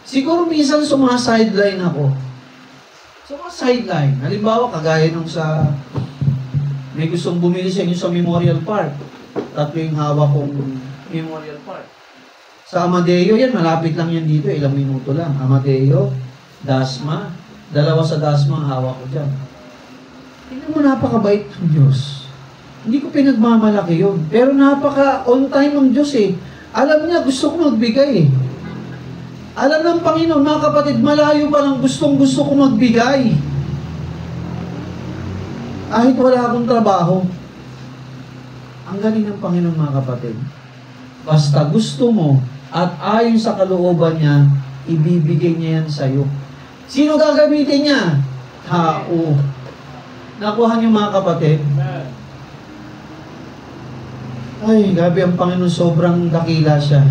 A: Siguro minsan sumasideline ako. Sumasideline. Halimbawa, kagaya nung sa... May gustong bumili sa inyo sa Memorial Park. Tatlo yung hawak kong Memorial Park. Sa Amadeo, yan, malapit lang yan dito. Ilang minuto lang. Amadeo, Dasma. Dalawa sa Dasma ang hawak ko dyan. Tingnan mo, napakabait ng Diyos. Hindi ko pinagmamalaki yun. Pero napaka-on time ng Diyos eh. Alam niya, gusto ko magbigay eh. Alam ng Panginoon, mga kapatid, malayo pa lang gustong-gusto ko magbigay. Kahit wala akong trabaho. Ang galing ng Panginoon, mga kapatid. Basta gusto mo at ayon sa kalooban niya, ibibigay niya yan sa'yo. Sino gagamitin niya? Tao. Nakuha niyo, mga kapatid? Ay, gabi ang Panginoon, sobrang dakila siya.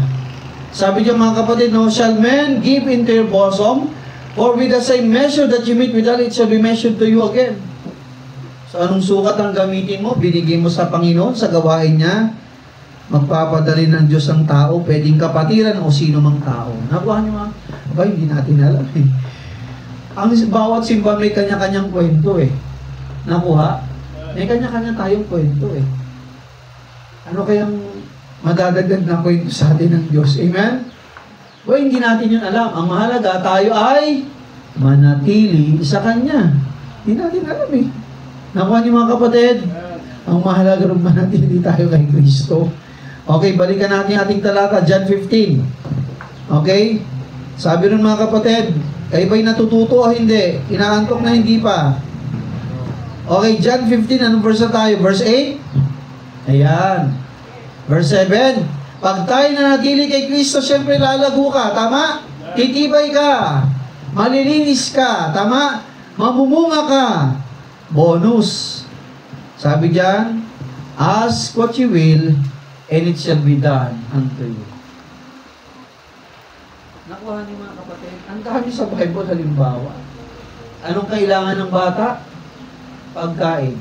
A: Sabi niya, mga kapatid, no, shall men give into your bosom, for with the same measure that you meet withal, it shall be measured to you again. So, anong sukat ang gamitin mo? Binigay mo sa Panginoon, sa gawain niya, magpapadali ng Diyos ang tao, pwedeng kapatiran o sino mang tao. Nakuha niyo mga, abay, hindi natin alam eh. Ang bawat simbahan may kanya-kanyang kwento eh. Nakuha? May kanya-kanya tayong kwento eh. Ano kayang madadagdag na kwento sa atin ng Diyos? Amen? O hindi natin yun alam. Ang mahalaga, tayo ay manatili sa Kanya. Hindi natin alam eh. Nakuha niyo mga kapatid? Ang mahalaga rin manatili tayo kay Kristo. Okay, balikan natin ating talata, John 15. Okay? Sabi rin mga kapatid, kayo ba'y natututo o hindi? Inaantok na hindi pa. Okay, John 15, anong verse na tayo? Verse 8? Ayan. Verse 7. Pag tayo nanatili kay Kristo, siyempre lalago ka. Tama? Titibay ka. Malilinis ka. Tama? Mamumunga ka. Bonus. Sabi diyan, ask what you will, and it shall be done unto you. Nakuha niyo mga kapatid. Ang dami sa Bible halimbawa. Anong kailangan ng bata? Pagkain.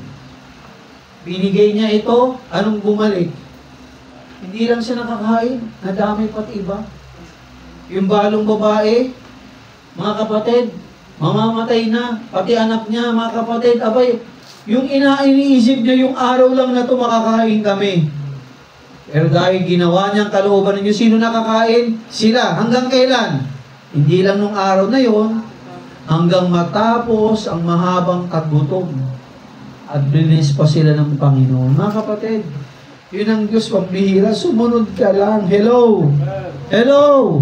A: Binigay niya ito, anong bumalik? Hindi lang siya nakakain, nadamay pati iba. Yung balong babae, mga kapatid, mamamatay na, pati anak niya, mga kapatid, abay, yung iniisip niya, yung araw lang na ito makakain kami. Pero dahil ginawa niyang kalooban ninyo, sino nakakain? Sila. Hanggang kailan? Hindi lang nung araw na yon, hanggang matapos ang mahabang kagutom. At blinis pa sila ng Panginoon. Mga kapatid, yun ang Diyos pambihira, sumunod ka lang. Hello? Hello?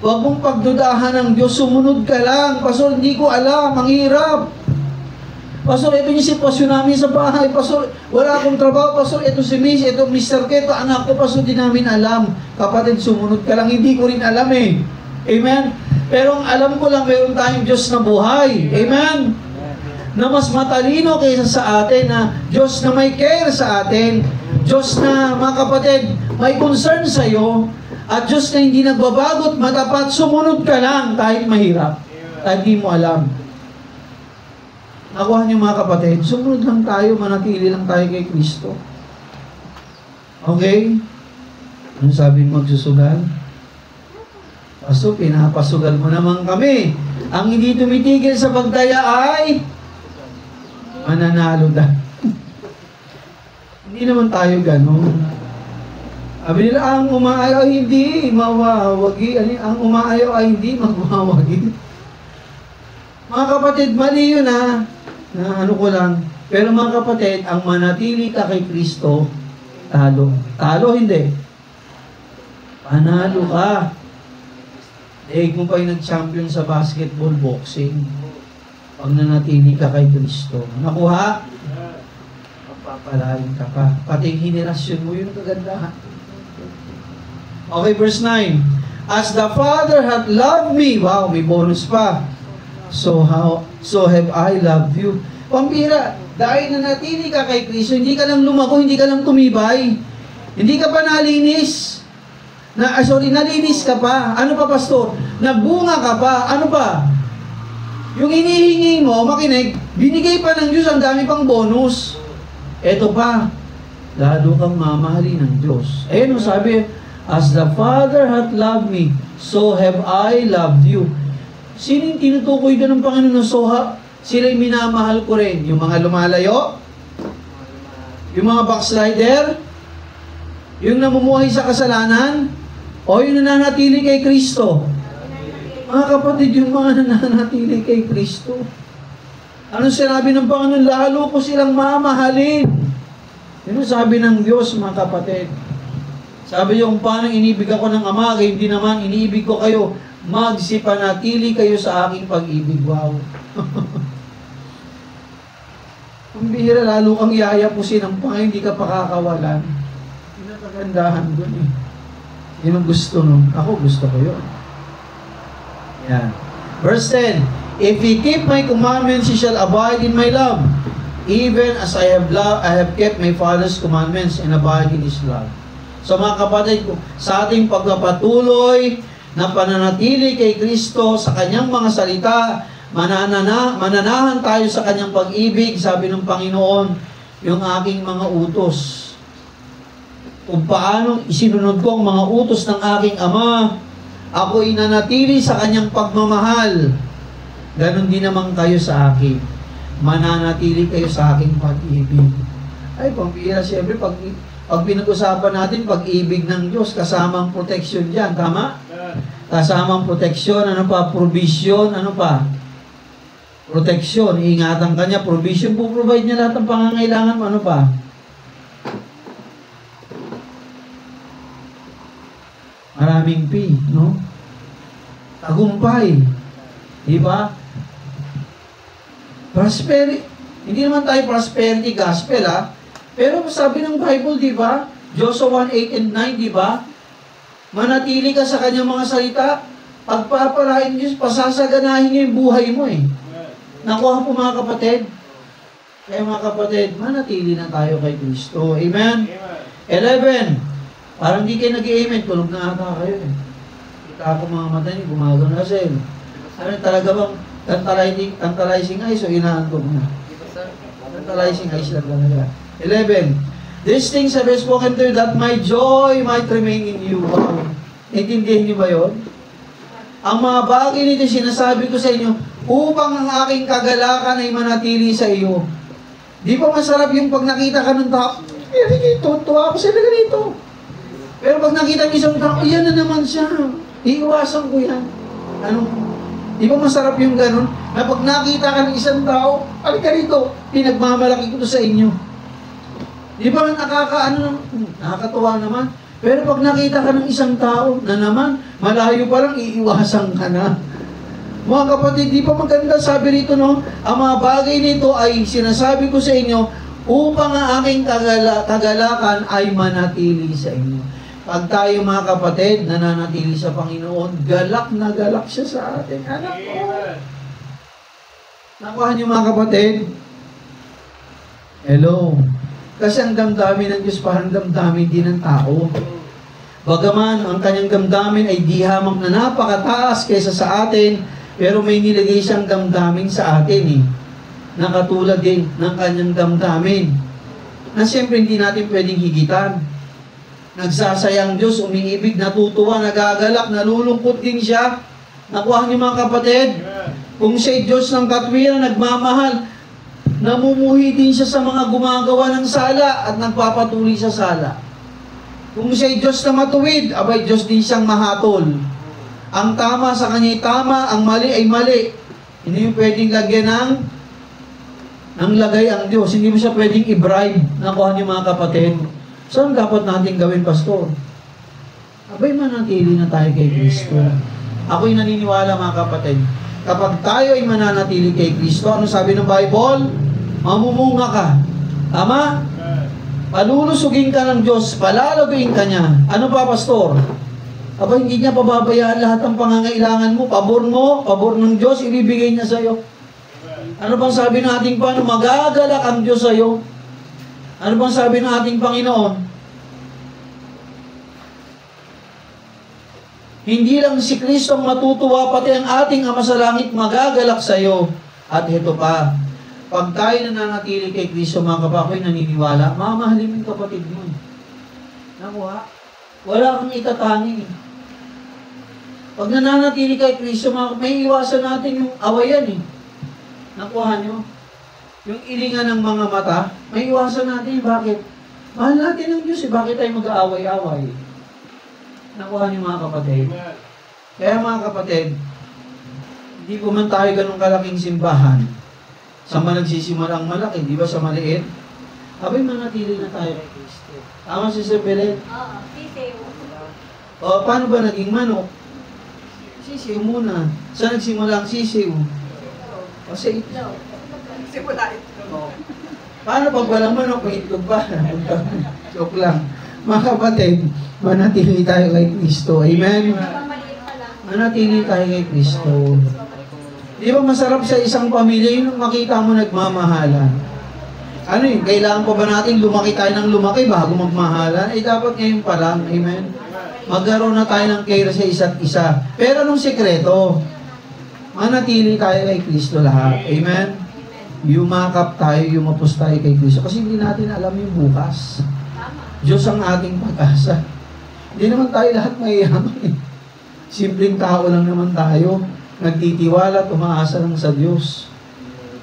A: Huwag mong pagdudahan ng Diyos, sumunod ka lang. Pastor, hindi ko alam, ang hirap. Pastor, ito yung sitwasyon namin sa bahay. Pastor, wala akong trabaho. Pastor, ito si Miss, ito Mr. Keto, anak ko. Pastor, di namin alam. Kapatid, sumunod ka lang. Hindi ko rin alam eh. Amen? Pero ang alam ko lang, meron tayong Diyos na buhay. Amen? Na mas matalino kaysa sa atin, na Diyos na may care sa atin. Diyos na, mga kapatid, may concern sa iyo. At Diyos na hindi nagbabagot, matapat, sumunod ka lang kahit mahirap. Kahit di mo alam. Nakuha niyo mga kapatid, sumunod lang tayo, manatili lang tayo kay Kristo. Okay? Anong sabi magsusugal? Pastor, pinapasugal mo naman kami. Ang hindi tumitigil sa pagdaya ay mananalo daw. Hindi naman tayo gano'n. Sabi nila, ang umaayaw ay hindi mawawagi. Ang umaayaw ay hindi magwawagi. Mga kapatid, mali yun na ano ko lang. Pero mga kapatid, ang manatili ka kay Kristo, talo. Talo, hindi. Panalo ka. Daig mo pa yung nag-champion sa basketball, boxing. Pag nanatili ka kay Kristo. Nakuha? Magpapalain ka pa. Pati yung henerasyon mo, yun kagandahan. Okay, verse 9. As the Father hath loved me. Wow, may bonus pa. So have I loved you. Pambira, dahil nanatili ka kay Kristo, hindi ka lang lumago, hindi ka lang tumibay. Hindi ka pa nalinis. Nalinis ka pa. Ano pa, pastor? Nagbunga ka pa. Ano pa? Yung inihingi mo, makinig, binigay pa ng Diyos, ang dami pang bonus. Eto pa, lalo kang mamahalin ng Diyos. Ayun, sabi, as the Father hath loved me, so have I loved you. Sino yung tinutukoy doon ng Panginoon na soha? Sila'y minamahal ko rin. Yung mga lumalayo? Yung mga backslider? Yung namumuhay sa kasalanan? O yung nananatili kay Kristo? Mga kapatid, yung mga nananatili kay Kristo. Anong sinabi ng Panginoon? Lalo ko silang mamahalin. Yun sabi ng Diyos, mga kapatid. Sabi yung paano inibig ako ng Ama, kaya hindi naman iniibig ko kayo. Magsipanatili kayo sa aking pag-ibig. Wow. Kung bihira, lalo kang yayapusin ng Panginoon, hindi ka pakakawalan. Pinakagandahan doon eh. Yun ang gusto nun. Ako gusto ko yun. Yan. Verse 10. If he keep my commandments, he shall abide in my love. Even as I have kept my Father's commandments and abide in His love. So mga kapatid, sa ating pagpapatuloy na pananatili kay Kristo sa Kanyang mga salita, mananahan tayo sa Kanyang pag-ibig, sabi ng Panginoon, yung aking mga utos. Kung paano isinunod ko ang mga utos ng aking Ama, ako inanatili sa Kanyang pagmamahal. Ganon din naman kayo sa akin. Mananatili kayo sa aking pag-ibig. Ay, pambira, siyempre, pag pinag-usapan natin, pag-ibig ng Diyos, kasamang protection dyan. Tama? Kasamang protection, ano pa? Provision, ano pa? Protection, iingatan ka niya. Provision, puprovide niya lahat ng pangangailangan mo. Ano pa? Maraming P, no? Tagumpay. Diba? Prosperity. Hindi naman tayo prosperity gospel, ha? Pero sabi ng Bible, diba? Joshua 1:8 and 9, diba? Manatili ka sa kanyang mga salita, pagpapalain Diyos, pasasaganahin niya yung buhay mo, eh. Nakuha po mga kapatid. Kaya mga kapatid, manatili na tayo kay Kristo. Amen? 11. Parang di kayo nag-i-amen, tulog na ata kayo, eh. Kita ako mga mata niyo, gumagano na siya, eh. Ano talaga bang tantalizing eyes o inaantog na? Tantalizing eyes lang talaga. 11. These things have I spoken to you that my joy might remain in you. Wow. Naintindihan niyo ba yun? Ang mga bagay nito sinasabi ko sa inyo upang ang aking kagalakan ay manatili sa iyo. Di ba masarap yung pag nakita ka ng tao, tuwa ako sila ganito. Pero pag nakita niyo isang tao, yan na naman siya. Iiwasan ko yan. Di ba masarap yung ganun? Na pag nakita ka ng isang tao, alika rito, pinagmamalaki ko to sa inyo. Di ba nakakatuwa naman? Pero pag nakita ka ng isang tao na naman, malayo pa lang, iiwasan ka na. Mga kapatid, di pa maganda sabi rito, no? Ang mga bagay nito ay sinasabi ko sa inyo upang ang aking kagalakan ay manatili sa inyo. Pag tayo mga kapatid, nananatili sa Panginoon, galak na galak siya sa atin. Anak ko. Nakuha niyo mga kapatid? Hello. Kasi ang damdamin ng Diyos parang damdamin din ng tao. Bagaman ang kanyang damdamin ay di hamang na napakataas kaysa sa atin, pero may nilagay siyang damdamin sa atin eh. Nakatulad din ng kanyang damdamin. Na siyempre hindi natin pwedeng higitan. Nagsasayang Diyos, umiibig, natutuwa, nagagalak, nalulungkot din siya. Nakuha niyo mga kapatid? Kung siya'y Diyos ng katwiran, nagmamahal, namumuhi din siya sa mga gumagawa ng sala at nagpapatuloy sa sala. Kung siya'y Diyos na matuwid, abay Diyos din siyang mahatol. Ang tama sa kanya'y tama, ang mali ay mali. Hindi mo pwedeng lagyan ng lagay ang Diyos. Hindi mo siya pwedeng i-bribe. Nakuha niyo mga kapatid. So, ang dapat natin gawin, Pastor? Abay, manatili na tayo kay Kristo. Ako'y naniniwala, mga kapatid. Kapag tayo ay mananatili kay Kristo, ano sabi ng Bible? Mamumunga ka. Tama? Palulusugin ka ng Diyos, palalaguin ka niya. Ano pa, Pastor? Aba, hindi niya pababayaan lahat ng pangangailangan mo. Pabor ng Diyos, ibibigay niya sa'yo. Ano bang sabi ng ating paano? Magagalak ang Diyos sa'yo. Ano bang sabi ng ating Panginoon? Hindi lang si Kristo ang matutuwa, pati ang ating Ama sa Langit magagalak sa iyo. At ito pa, pag tayo nananatili kay Kristo, mga kapakoy, naniniwala, mamahalin mo yung kapatid mo. Nakuha? Wala kang itatangi. Pag nananatili kay Kristo, may iwasan natin yung awayan eh. Nakuha nyo? Yung ilingan ng mga mata, may iwasan natin. Bakit? Mahal natin ang Diyos eh. Bakit tayo mag-aaway-away? Nakuha niyo mga kapatid. Kaya mga kapatid, hindi po man tayo ganun kalaking simbahan. Sa nagsisimula ang malaki, di ba sa maliit? Abay, manatili na tayo kay Kristo. Tama si Sir Belen?
B: Oo, sisiw.
A: O, paano ba naging manok? Sisiw muna. Saan nagsimula ang sisiw? Kasi itlog.
B: Simula itlog.
A: Paano pag walang manok, may itlog pa? Joke lang. Mga kapatid, manatili tayo kay Kristo. Amen? Manatili tayo kay Kristo. Di ba masarap sa isang pamilya yung makita mo nagmamahalan? Ano yun? Kailangan pa ba natin lumaki tayo ng lumaki bago magmahalan? Eh dapat ngayon pa lang. Amen? Magkaroon na tayo ng care sa isa't isa. Pero anong sekreto? Manatili tayo kay Kristo lahat. Amen? Yumakap tayo, yumapos tayo kay Kristo. Kasi hindi natin alam yung bukas. Diyos ang ating pag-asa. Hindi naman tayo lahat mayayaman eh. Simpleng tao lang naman tayo. Nagtitiwala, tumaasa lang sa Diyos.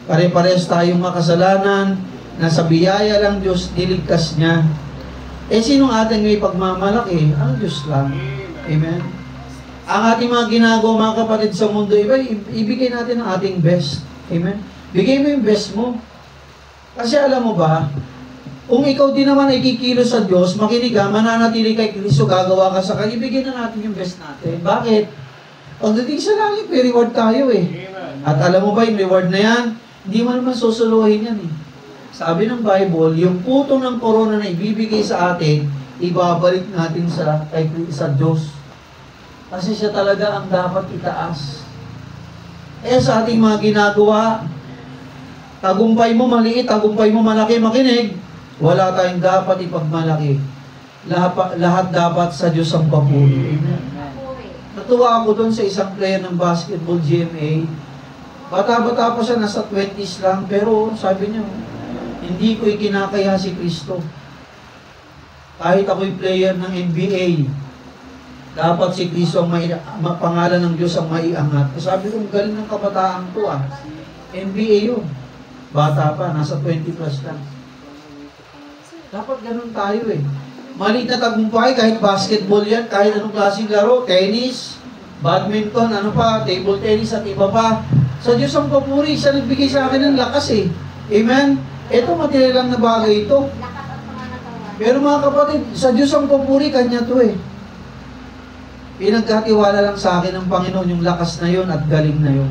A: Pare-pares tayong makasalanan, nasa biyaya lang Diyos, niligtas niya. Eh, sinong ating may pagmamalaki? Ang Diyos lang. Amen? Ang ating mga ginagawa, mga kapatid sa mundo, ibigay natin ang ating best. Amen? Bigay mo yung best mo. Kasi alam mo ba, kung ikaw din naman ay kikilos sa Diyos, makinig ka, mananatili kay Kristo, gagawa ka sa Kanya, ibigay na natin yung best natin. Bakit? Pagdating sa langit, may reward tayo eh. At alam mo ba, yung reward na yan, hindi mo naman susuluhin yan eh. Sabi ng Bible, yung putong ng korona na ibibigay sa atin, ibabalik natin sa Diyos. Kasi siya talaga ang dapat itaas. Eh sa ating mga ginagawa, tagumpay mo maliit, tagumpay mo malaki, makinig, wala tayong dapat ipagmalaki. Lahat dapat sa Diyos ang papuri. Natuwa ako doon sa isang player ng basketball GMA. Bata-bata pa siya, nasa 20s lang, pero sabi niya, hindi ko ikinakaya si Kristo. Kahit ako'y player ng NBA, dapat si Kristo ang pangalan ng Diyos ang maiangat. Sabi ko, galing ng kabataan ko NBA yun. Bata pa, nasa 20 plus lang. Dapat ganun tayo eh. Maliit na tagumpay, kahit basketball yan, kahit anong klaseng laro, tennis, badminton, ano pa, table tennis at iba pa. Sa Diyos ang papuri, siya nagbigay sa akin ng lakas eh. Amen? Ito, material lang na bagay ito. Pero mga kapatid, sa Diyos ang papuri, Kanya to eh. Pinagkatiwala lang sa akin ng Panginoon yung lakas na yun at galing na yun.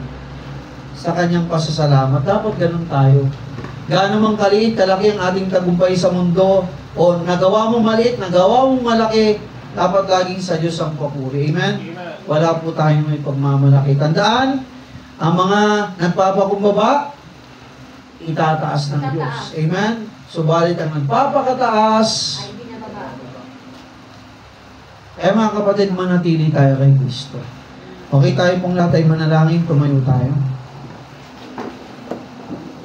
A: Sa kanyang pasasalamat. Dapat ganun tayo. Gaano mang kaliit, kalaki ang ating tagumpay sa mundo, o nagawa mo maliit, nagawa mo malaki, dapat laging sa Diyos ang papuri. Amen? Wala po tayong may pagmamalaki. Tandaan, ang mga nagpapakumbaba, itataas ng Diyos. Amen? Subalit ang nagpapakataas, mga kapatid, manatili tayo kay Kristo. Okay, tayo pong lahat ay manalangin, tumayo tayo.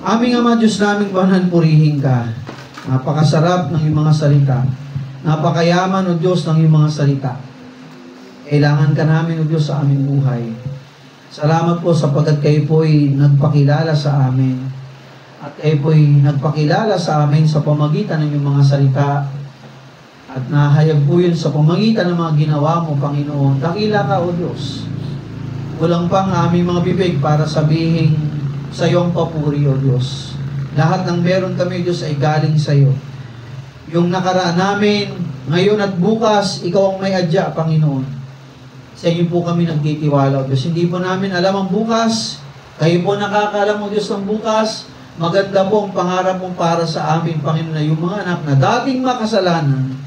A: Aming Ama, Diyos naming banal, purihin ka. Napakasarap ng iyong mga salita. Napakayaman, O Diyos, ng iyong mga salita. Kailangan ka namin, O Diyos, sa aming buhay. Salamat po sapagkat kayo po'y nagpakilala sa amin. At kayo po'y nagpakilala sa amin sa pamagitan ng iyong mga salita. At nahayag po yun sa pamagitan ng mga ginawa mo, Panginoon. Dakila ka, O Diyos. Kulang pang aming mga bibig para sabihin sa iyong papuri, O Diyos. Lahat ng meron kami, Diyos, ay galing sa iyo. Yung nakaraan namin, ngayon at bukas, ikaw ang may adya, Panginoon. Sa iyo po kami nagtitiwala, O Diyos. Hindi po namin alam ang bukas. Kayo po nakakaalam, O Diyos, ng bukas. Maganda po ang pangarap mo para sa amin, Panginoon, na yung mga anak na dating makasalanan,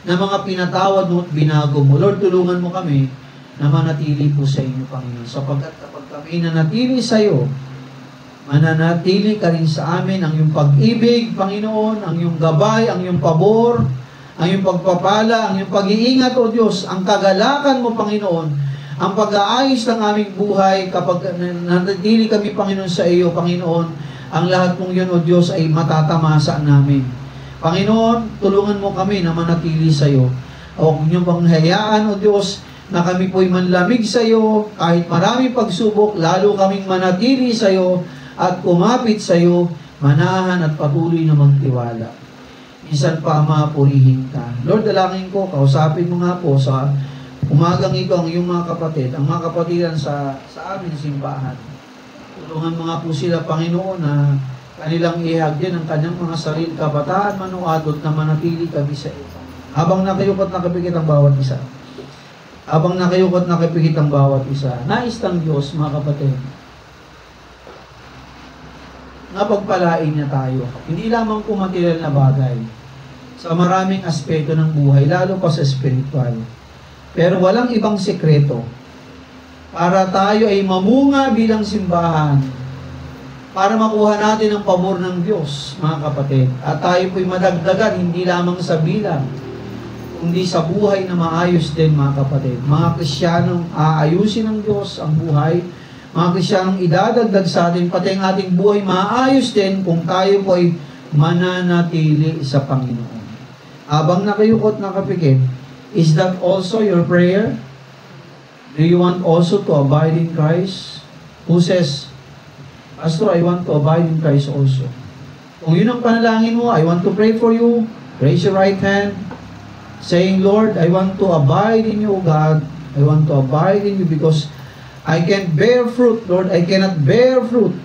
A: na mga pinatawad mo at binago mo. Lord, tulungan mo kami na manatili po sa inyo, Panginoon. Sapagkat kapag kami nanatili sa iyo, mananatili ka rin sa amin ang iyong pag-ibig, Panginoon, ang iyong gabay, ang iyong pabor, ang iyong pagpapala, ang iyong pag-iingat, O Diyos, ang kagalakan mo, Panginoon, ang pag-aayos ng aming buhay kapag nanatili kami, Panginoon, sa iyo, Panginoon, ang lahat mong yun, O Diyos, ay matatamasa namin. Panginoon, tulungan mo kami na manatili sa iyo. Huwag niyo bang hayaan, O Diyos, na kami po'y manlamig sa iyo, kahit maraming pagsubok, lalo kaming manatili sa iyo at kumapit sa iyo, manahan at patuloy na magtiwala. Minsan pa, Ama, purihin ka. Lord, dalangin ko, kausapin mo nga po sa umagang ito ang iyong mga kapatid, ang mga kapatiran sa aming simbahan. Tulungan mo nga po sila, Panginoon, na kanilang ihag din ang kanyang mga sarili, kabataan, manuadot na manatili kami sa iyo. Habang nakayukot nakapikit ang bawat isa. Habang nakayukot nakapikit ang bawat isa. Nais ng Diyos, mga kapatid, na pagpalain niya tayo. Hindi lamang kung material na bagay. Sa maraming aspeto ng buhay, lalo pa sa spiritual. Pero walang ibang sekreto. Para tayo ay mamunga bilang simbahan, para makuha natin ang pabor ng Diyos, mga kapatid. At tayo po'y madagdagan, hindi lamang sa bilang, kundi sa buhay na maayos din, mga kapatid. Mga Kristiyanong aayusin ng Diyos ang buhay, mga Kristiyanong idadagdag sa atin, pati ang ating buhay maayos din kung tayo po'y mananatili sa Panginoon. Habang nakayukot, nakapikit, is that also your prayer? Do you want also to abide in Christ? Who says, Pastor, I want to abide in Christ also. Kung yun ang panalangin mo, I want to pray for you. Raise your right hand, saying, Lord, I want to abide in you, God. I want to abide in you because I can't bear fruit, Lord. I cannot bear fruit.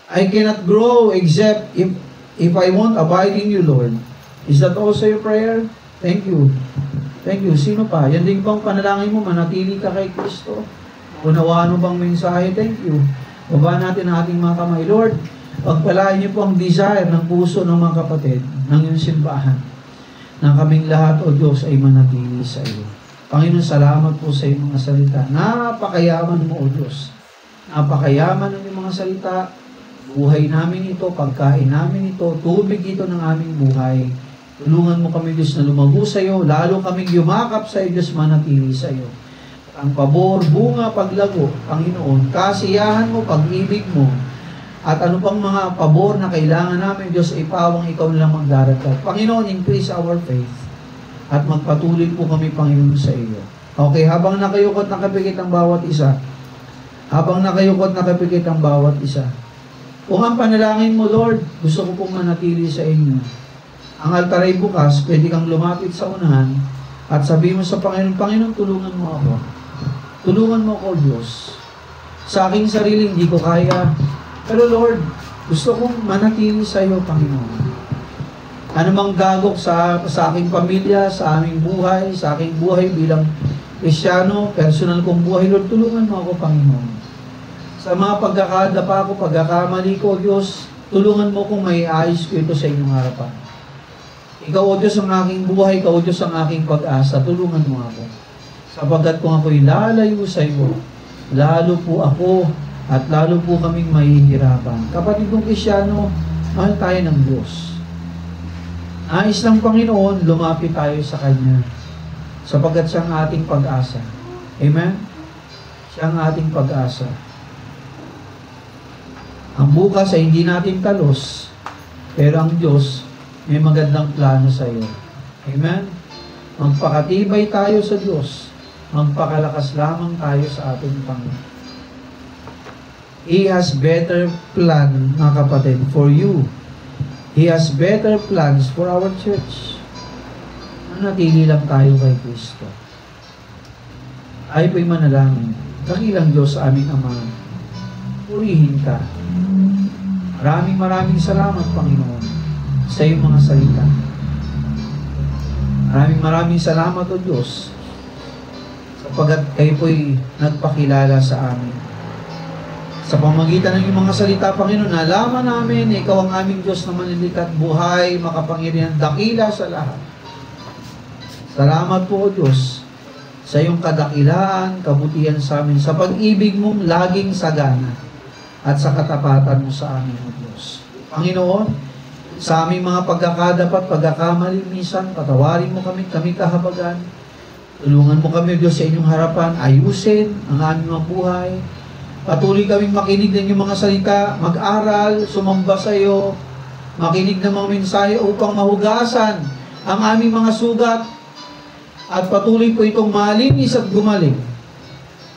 A: I cannot grow except if I won't abide in you, Lord. Is that also your prayer? Thank you. Thank you. Sino pa? Yan din bang panalangin mo, manatili ka kay Kristo? Unawaan mo bang mensahe? Thank you. Baba natin ang ating mga kamay. Lord, pagpalain niyo po ang desire ng puso ng mga kapatid ng iyong simbahan na kaming lahat, O Diyos, ay manatili sa iyo. Panginoon, salamat po sa iyong mga salita. Napakayaman mo, O Diyos. Napakayaman ng iyong mga salita. Buhay namin ito, pagkain namin ito, tubig ito ng aming buhay. Tulungan mo kami, Diyos, na lumago sa iyo, lalo kaming yumakap sa iyo, Diyos, manatili sa iyo. Ang pabor, bunga, paglago, Panginoon, kasiyahan mo, pag-ibig mo, at ano pang mga pabor na kailangan namin, Diyos, ipawang ikaw nilang magdaragdag. Panginoon, increase our faith, at magpatuloy po kami, Panginoon, sa iyo. Okay, habang nakayukot, nakapikit ang bawat isa, habang nakayukot, nakapikit ang bawat isa, kung ang panalangin mo, Lord, gusto ko pong manatili sa inyo, ang altar ay bukas, pwede kang lumapit sa unahan, at sabihin mo sa Panginoon, Panginoon, tulungan mo ako. Tulungan mo ako, Diyos. Sa aking sarili, hindi ko kaya. Pero Lord, gusto kong manatili sa iyo, Panginoon. Ano mang gagok sa aking pamilya, sa aming buhay, sa aking buhay bilang Kristyano, personal kong buhay, Lord, tulungan mo ako, Panginoon. Sa mga pagkakadapa ko, pagkakamali ko, Diyos, tulungan mo kung may ayos ko ito sa inyong harapan. Ikaw, O Diyos, ang aking buhay, Ikaw, O Diyos, ang aking pag-asa, tulungan mo ako. Sapagkat kung ako'y lalayo sa iyo, lalo po ako at lalo po kaming mahihirapan. Kapatid kong Kristyano, mahal tayo ng Diyos. Nais ng Panginoon, lumapit tayo sa Kanya. Sapagkat siya ang ating pag-asa. Amen? Siya ang ating pag-asa. Ang bukas ay hindi natin talos, pero ang Diyos may magandang plano sa iyo. Amen? Magpakatibay tayo sa Diyos. Magpakalakas lamang tayo sa ating Panginoon. He has better plan, mga kapatid, for you. He has better plans for our church. Manatili lang tayo kay Kristo. Ay po'y manalangin. Dakilang Diyos sa aming Ama, purihin ka. Maraming salamat, Panginoon, sa iyong mga salita. Maraming salamat, O Diyos, sapagat kayo po'y nagpakilala sa amin. Sa pamagitan ng iyong mga salita, Panginoon, nalaman namin na Ikaw ang aming Diyos na manlilikha at buhay, makapangyarihan, dakila sa lahat. Salamat po, O Diyos, sa iyong kadakilaan, kabutihan sa amin, sa pag-ibig mong laging sagana, at sa katapatan mo sa amin, O Diyos. Panginoon, sa aming mga pagkakadapat, pagkakamali, minsan, patawarin mo kami kahabagan. Tulungan mo kami, O Diyos, sa inyong harapan, ayusin ang aming mga buhay. Patuloy kaming makinig ng iyong mga salita, mag-aral, sumamba sa iyo, makinig ng mga mensahe upang mahugasan ang aming mga sugat, at patuloy po itong malinis at gumaling.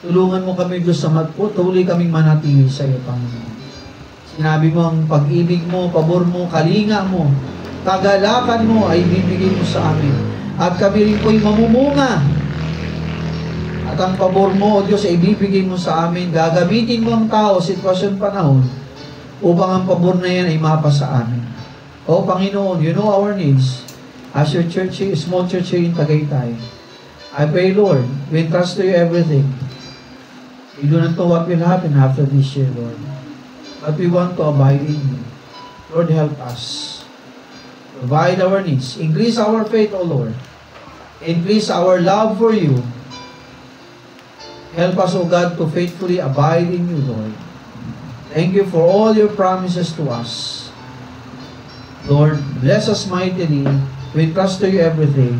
A: Tulungan mo kami, Diyos, sa patuloy kaming manatili sa iyo, Panginoon. Sinabi mo ang pag-ibig mo, pabor mo, kalinga mo, kagalakan mo ay bibigay mo sa amin. At kami rin po'y mamumunga. At ang pabor mo, O Diyos, ay bibigay mo sa amin. Gagamitin mo ang tao, sitwasyon, panahon, upang ang pabor na yan ay mapasa amin. O Panginoon, you know our needs. As your church, small church here in Tagaytay, I pray, Lord, we entrust to you everything. We do not know what will happen after this year, Lord. But we want to abide in you. Lord, help us. Provide our needs. Increase our faith, O Lord. Increase our love for you. Help us, O God, to faithfully abide in you, Lord. Thank you for all your promises to us. Lord, bless us mightily. We trust to you everything.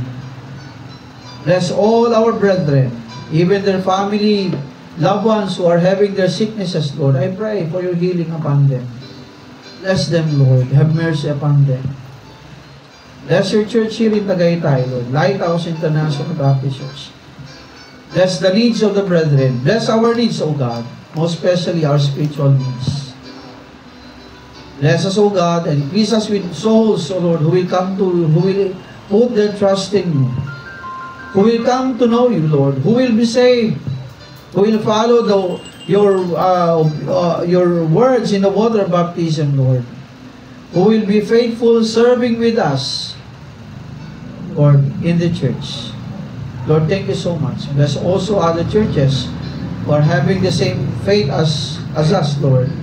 A: Bless all our brethren, even their family, loved ones who are having their sicknesses, Lord. I pray for your healing upon them. Bless them, Lord. Have mercy upon them. Bless your church here in Tagaytay, Lord. Lighthouse International Baptist Church. Bless the needs of the brethren. Bless our needs, O God. Most especially our spiritual needs. Bless us, O God, and increase us with souls, O Lord, who will put their trust in you. Who will come to know you, Lord. Who will be saved. Who will follow your words in the water baptism, Lord. Who will be faithful serving with us, Lord, in the church. Lord, thank you so much. Bless also other churches who are having the same faith as us, Lord.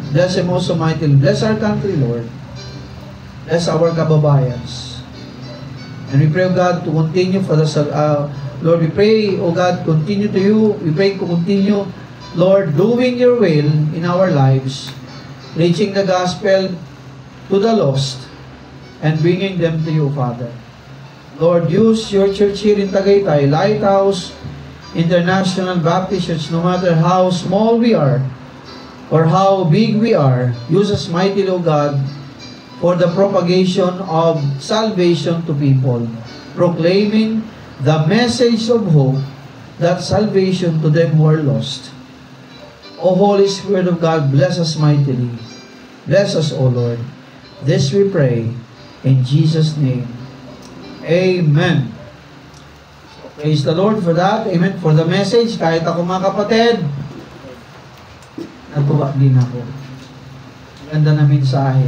A: Bless them also mightily. Bless our country, Lord. Bless our kababayans. And we pray, O God, to continue for the Lord, we pray, O God, continue to you. We pray to continue, Lord, doing your will in our lives, preaching the gospel to the lost, and bringing them to you, Father. Lord, use your church here in Tagaytay, Lighthouse International Baptist Church, no matter how small we are, or how big we are, use us mightily, O God, for the propagation of salvation to people, proclaiming the message of hope, that salvation to them who are lost. O Holy Spirit of God, bless us mightily. Bless us, O Lord. This we pray in Jesus' name. Amen. Praise the Lord for that. Amen. For the message, kahit ako mga kapatid, natuwa din ako. Ganda na mensahe.